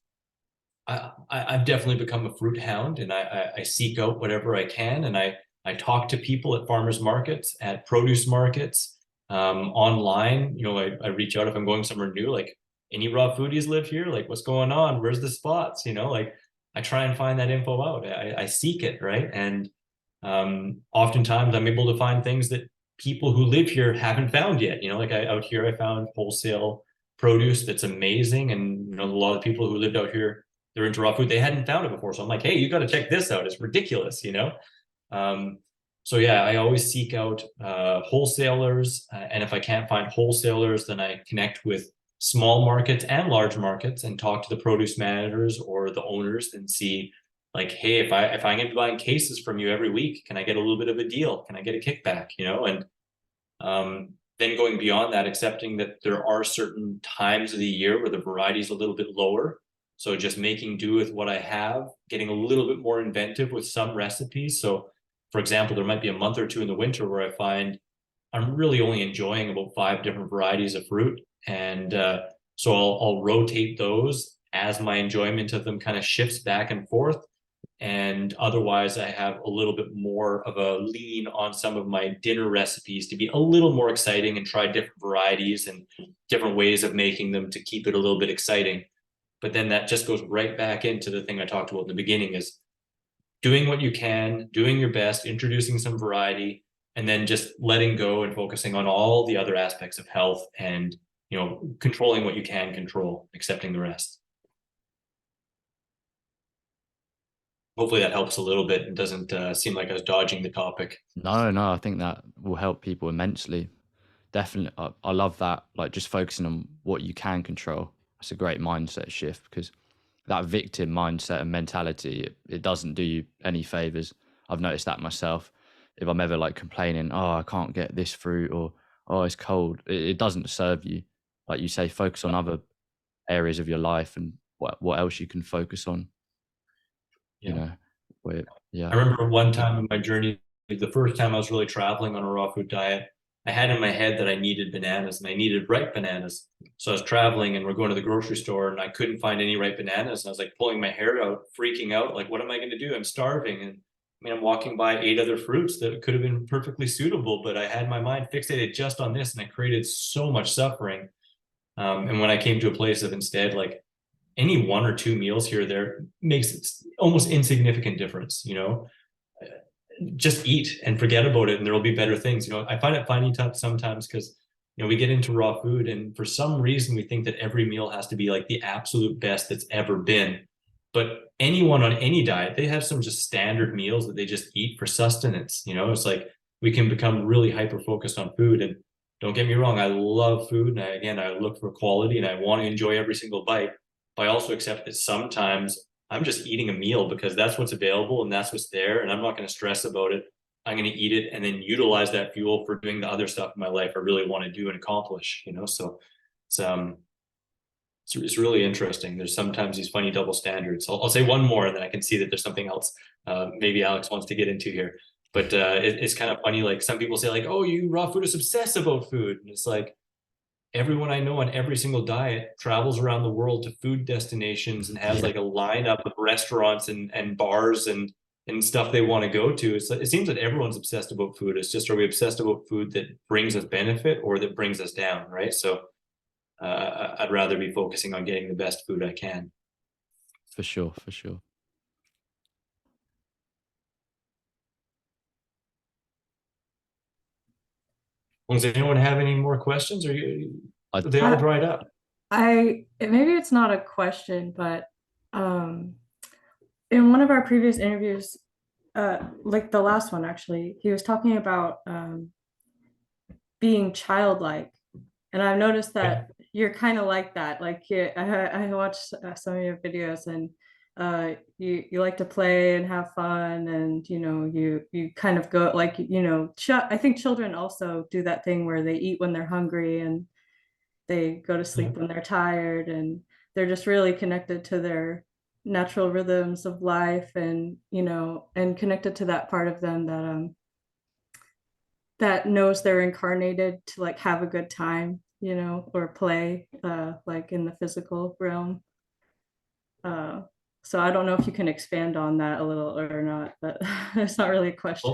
I've definitely become a fruit hound, and I seek out whatever I can, and I talk to people at farmers markets, at produce markets, online. You know, I reach out if I'm going somewhere new, like, any raw foodies live here? Like, what's going on? Where's the spots? You know, like, I try and find that info out. I seek it, right? And oftentimes I'm able to find things that people who live here haven't found yet. You know, like out here, I found wholesale produce that's amazing, and you know, a lot of people who lived out here, they're into raw food, they hadn't found it before. So I'm like, hey, you got to check this out. It's ridiculous, you know? So yeah, I always seek out wholesalers. And if I can't find wholesalers, then I connect with small markets and large markets and talk to the produce managers or the owners and see, like, hey, if I'm going to be buying cases from you every week, can I get a little bit of a deal? Can I get a kickback, you know? And then going beyond that, accepting that there are certain times of the year where the variety is a little bit lower. So just making do with what I have, getting a little bit more inventive with some recipes. So for example, there might be a month or two in the winter where I find I'm really only enjoying about 5 different varieties of fruit. And so I'll rotate those as my enjoyment of them kind of shifts back and forth. And otherwise, I have a little bit more of a lean on some of my dinner recipes to be a little more exciting and try different varieties and different ways of making them to keep it a little bit exciting. But then that just goes right back into the thing I talked about in the beginning, is doing what you can, doing your best, introducing some variety, and then just letting go and focusing on all the other aspects of health and, you know, controlling what you can control, accepting the rest. Hopefully that helps a little bit and doesn't seem like I was dodging the topic. No, I think that will help people immensely. Definitely. I love that, like, just focusing on what you can control. It's a great mindset shift, because that victim mindset and mentality, it doesn't do you any favors. I've noticed that myself. If I'm ever like complaining, oh, I can't get this fruit, or oh, it's cold, it doesn't serve you. Like you say, focus on other areas of your life and what else you can focus on. Yeah. You know, where, yeah. I remember one time in my journey, the first time I was really traveling on a raw food diet, I had in my head that I needed bananas, and I needed ripe bananas. So I was traveling and we're going to the grocery store and I couldn't find any ripe bananas. And I was like pulling my hair out, freaking out, like, what am I going to do? I'm starving. And I mean, I'm walking by 8 other fruits that could have been perfectly suitable, but I had my mind fixated just on this, and I created so much suffering. And when I came to a place of instead, like, any 1 or 2 meals here or there makes almost insignificant difference, you know? Just eat and forget about it, and there will be better things. You know, I find it funny sometimes because, you know, we get into raw food and for some reason we think that every meal has to be like the absolute best that's ever been. But anyone on any diet, they have some just standard meals that they just eat for sustenance. You know, it's like we can become really hyper focused on food. And don't get me wrong, I love food, and I look for quality and I want to enjoy every single bite. But I also accept that sometimes I'm just eating a meal because that's what's available and that's what's there, and I'm not going to stress about it. I'm going to eat it and then utilize that fuel for doing the other stuff in my life I really want to do and accomplish, you know? So it's really interesting. There's sometimes these funny double standards. I'll say one more and then I can see that there's something else maybe Alex wants to get into here. But it's kind of funny. Like, some people say, like, oh, you raw foodists obsess about food. And it's like, everyone I know on every single diet travels around the world to food destinations and has like a lineup of restaurants and bars and stuff they want to go to. It seems that everyone's obsessed about food. It's just, are we obsessed about food that brings us benefit or that brings us down, right? So I'd rather be focusing on getting the best food I can. For sure. Does anyone have any more questions, or are they all dried up? Maybe it's not a question, but in one of our previous interviews, like the last one actually, he was talking about being childlike, and I've noticed that you're kind of like that. Like, I watched some of your videos, and you like to play and have fun, and you know, you kind of go, like, you know, I think children also do that thing where they eat when they're hungry, and they go to sleep when they're tired, and they're just really connected to their natural rhythms of life, and and connected to that part of them that knows they're incarnated to like have a good time, or play like in the physical realm. So I don't know if you can expand on that a little or not, but it's not really a question.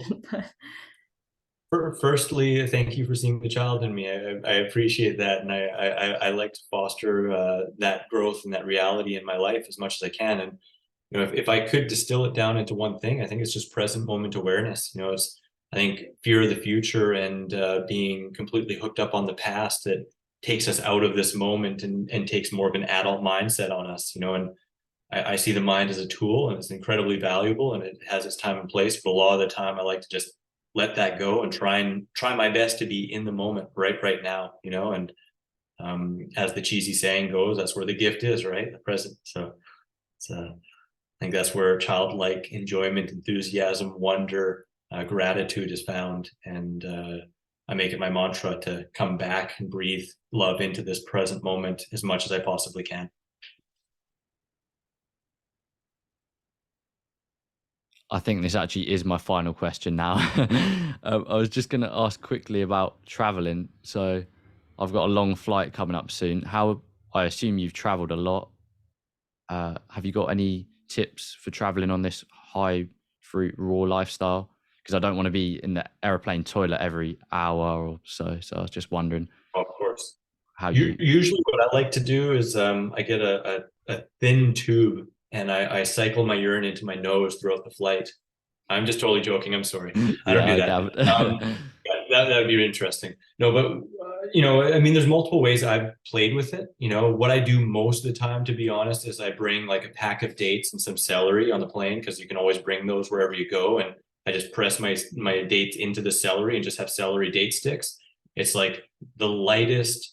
But firstly, thank you for seeing the child in me. I appreciate that, and I like to foster that growth and that reality in my life as much as I can. And if I could distill it down into one thing, I think it's just present moment awareness. It's, I think, fear of the future and being completely hooked up on the past that takes us out of this moment and takes more of an adult mindset on us. And I see the mind as a tool, and it's incredibly valuable, and it has its time and place. But a lot of the time, I like to just let that go and try my best to be in the moment right now. And as the cheesy saying goes, that's where the gift is, right? The present. So it's I think that's where childlike enjoyment, enthusiasm, wonder, gratitude is found. And I make it my mantra to come back and breathe love into this present moment as much as I possibly can. I think this actually is my final question now. I was just going to ask quickly about traveling. So I've got a long flight coming up soon. I assume you've traveled a lot. Have you got any tips for traveling on this high fruit raw lifestyle? Because I don't want to be in the airplane toilet every hour or so. So I was just wondering. Of course. Usually what I like to do is I get a thin tube, and I cycle my urine into my nose throughout the flight. I'm just totally joking. I'm sorry. I don't do that. That would be interesting. No, but I mean, there's multiple ways I've played with it. What I do most of the time, to be honest, is I bring like a pack of dates and some celery on the plane, because you can always bring those wherever you go. And I just press my dates into the celery and just have celery date sticks. It's like the lightest,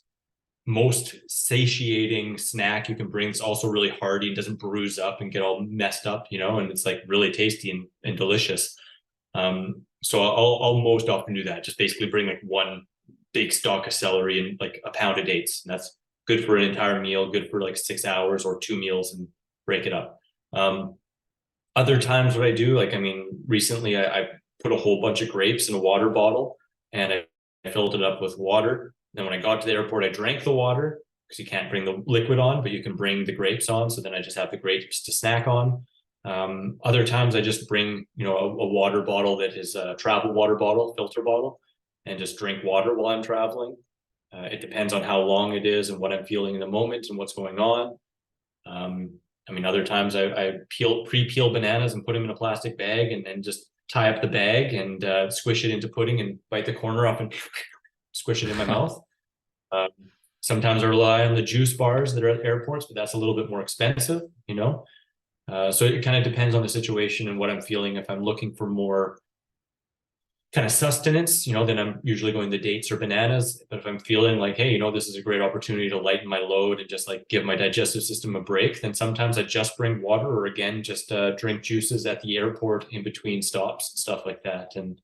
most satiating snack you can bring. It's also really hearty and doesn't bruise up and get all messed up, and it's like really tasty and delicious. So I'll most often do that. Just basically bring like one big stalk of celery and like a pound of dates. And that's good for an entire meal, good for like 6 hours or 2 meals, and break it up. Other times what I do, like, I mean, recently I put a whole bunch of grapes in a water bottle, and I filled it up with water. Then when I got to the airport, I drank the water, because you can't bring the liquid on, but you can bring the grapes on. So then I just have the grapes to snack on. Other times I just bring, a water bottle that is a travel water bottle, filter bottle, and just drink water while I'm traveling. It depends on how long it is and what I'm feeling in the moment and what's going on. I mean, other times I pre-peel bananas and put them in a plastic bag, and then just tie up the bag and squish it into pudding and bite the corner off and squish it in my mouth. Sometimes I rely on the juice bars that are at airports, but that's a little bit more expensive, so it kind of depends on the situation and what I'm feeling. If I'm looking for more kind of sustenance, then I'm usually going the dates or bananas. But if I'm feeling like, hey, this is a great opportunity to lighten my load and just like give my digestive system a break, then sometimes I just bring water, or again, just drink juices at the airport in between stops and stuff like that. And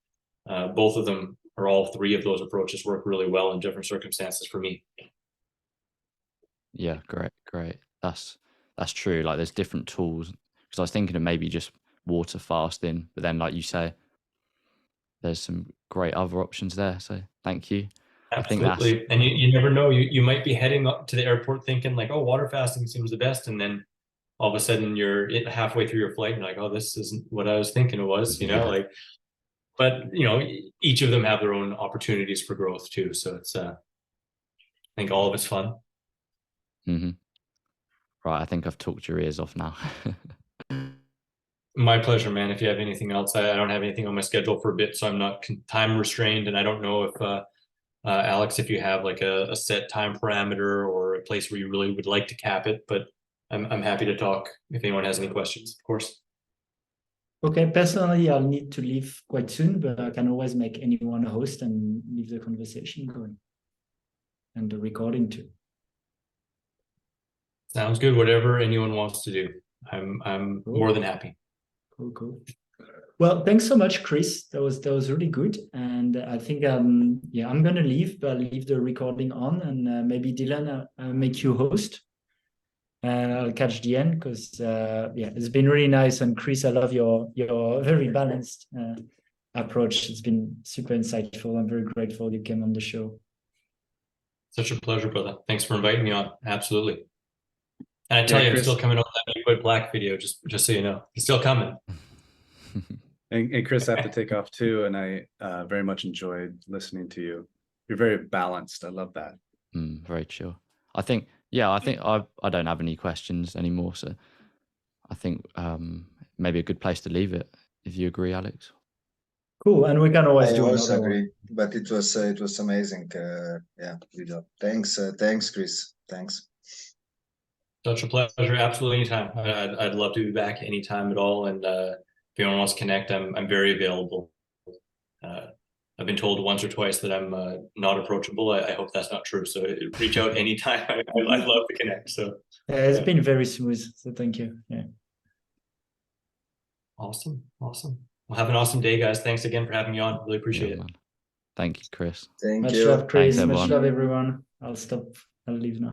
both of them, or all three of those approaches, work really well in different circumstances for me. Yeah, great. That's true. Like, there's different tools, because I was thinking of maybe just water fasting, but then, like you say, there's some great other options there. So thank you. Absolutely. I think and you never know. You might be heading up to the airport thinking like, oh, water fasting seems the best, and then all of a sudden you're halfway through your flight and you're like, oh, this isn't what I was thinking it was. Like. But each of them have their own opportunities for growth too. So it's I think all of it's fun. Mm-hmm. Right, I think I've talked your ears off now. My pleasure, man. If you have anything else, I don't have anything on my schedule for a bit, so I'm not time restrained. And I don't know if Alex, if you have like a set time parameter or a place where you really would like to cap it, but I'm happy to talk if anyone has any questions, of course. Okay, personally, I'll need to leave quite soon, but I can always make anyone a host and leave the conversation going, and the recording too. Sounds good. Whatever anyone wants to do, I'm Cool. more than happy. Cool. Well, thanks so much, Chris. That was really good. And I think yeah, I'm gonna leave, but I'll leave the recording on, and maybe Dylan, I'll make you host. And I'll catch the end because yeah, it's been really nice. And Chris, I love your very balanced approach. It's been super insightful. I'm very grateful you came on the show. Such a pleasure, brother. Thanks for inviting me on. Absolutely. And I tell you, Chris, I'm still coming on that Liquid Black video, just so you know. It's still coming. and Chris, I have to take off too, and I very much enjoyed listening to you. You're very balanced. I love that. Very chill. I think I don't have any questions anymore, so I think maybe a good place to leave it, if you agree, Alex. Cool, and we can always I do also another agree, one. but it was amazing. Yeah, good job. Thanks, Chris. Thanks. Such a pleasure. Absolutely, anytime. I'd love to be back anytime at all. And if anyone wants to connect, I'm very available. I've been told once or twice that I'm not approachable. I hope that's not true. So reach out anytime. I'd love to connect. So It's been very smooth. So thank you. Yeah. Awesome. Well, have an awesome day, guys. Thanks again for having me on. Really appreciate it. Man. Thank you, Chris. Thank Much you. love, Chris. Thanks, Much everyone. love, everyone. I'll leave now.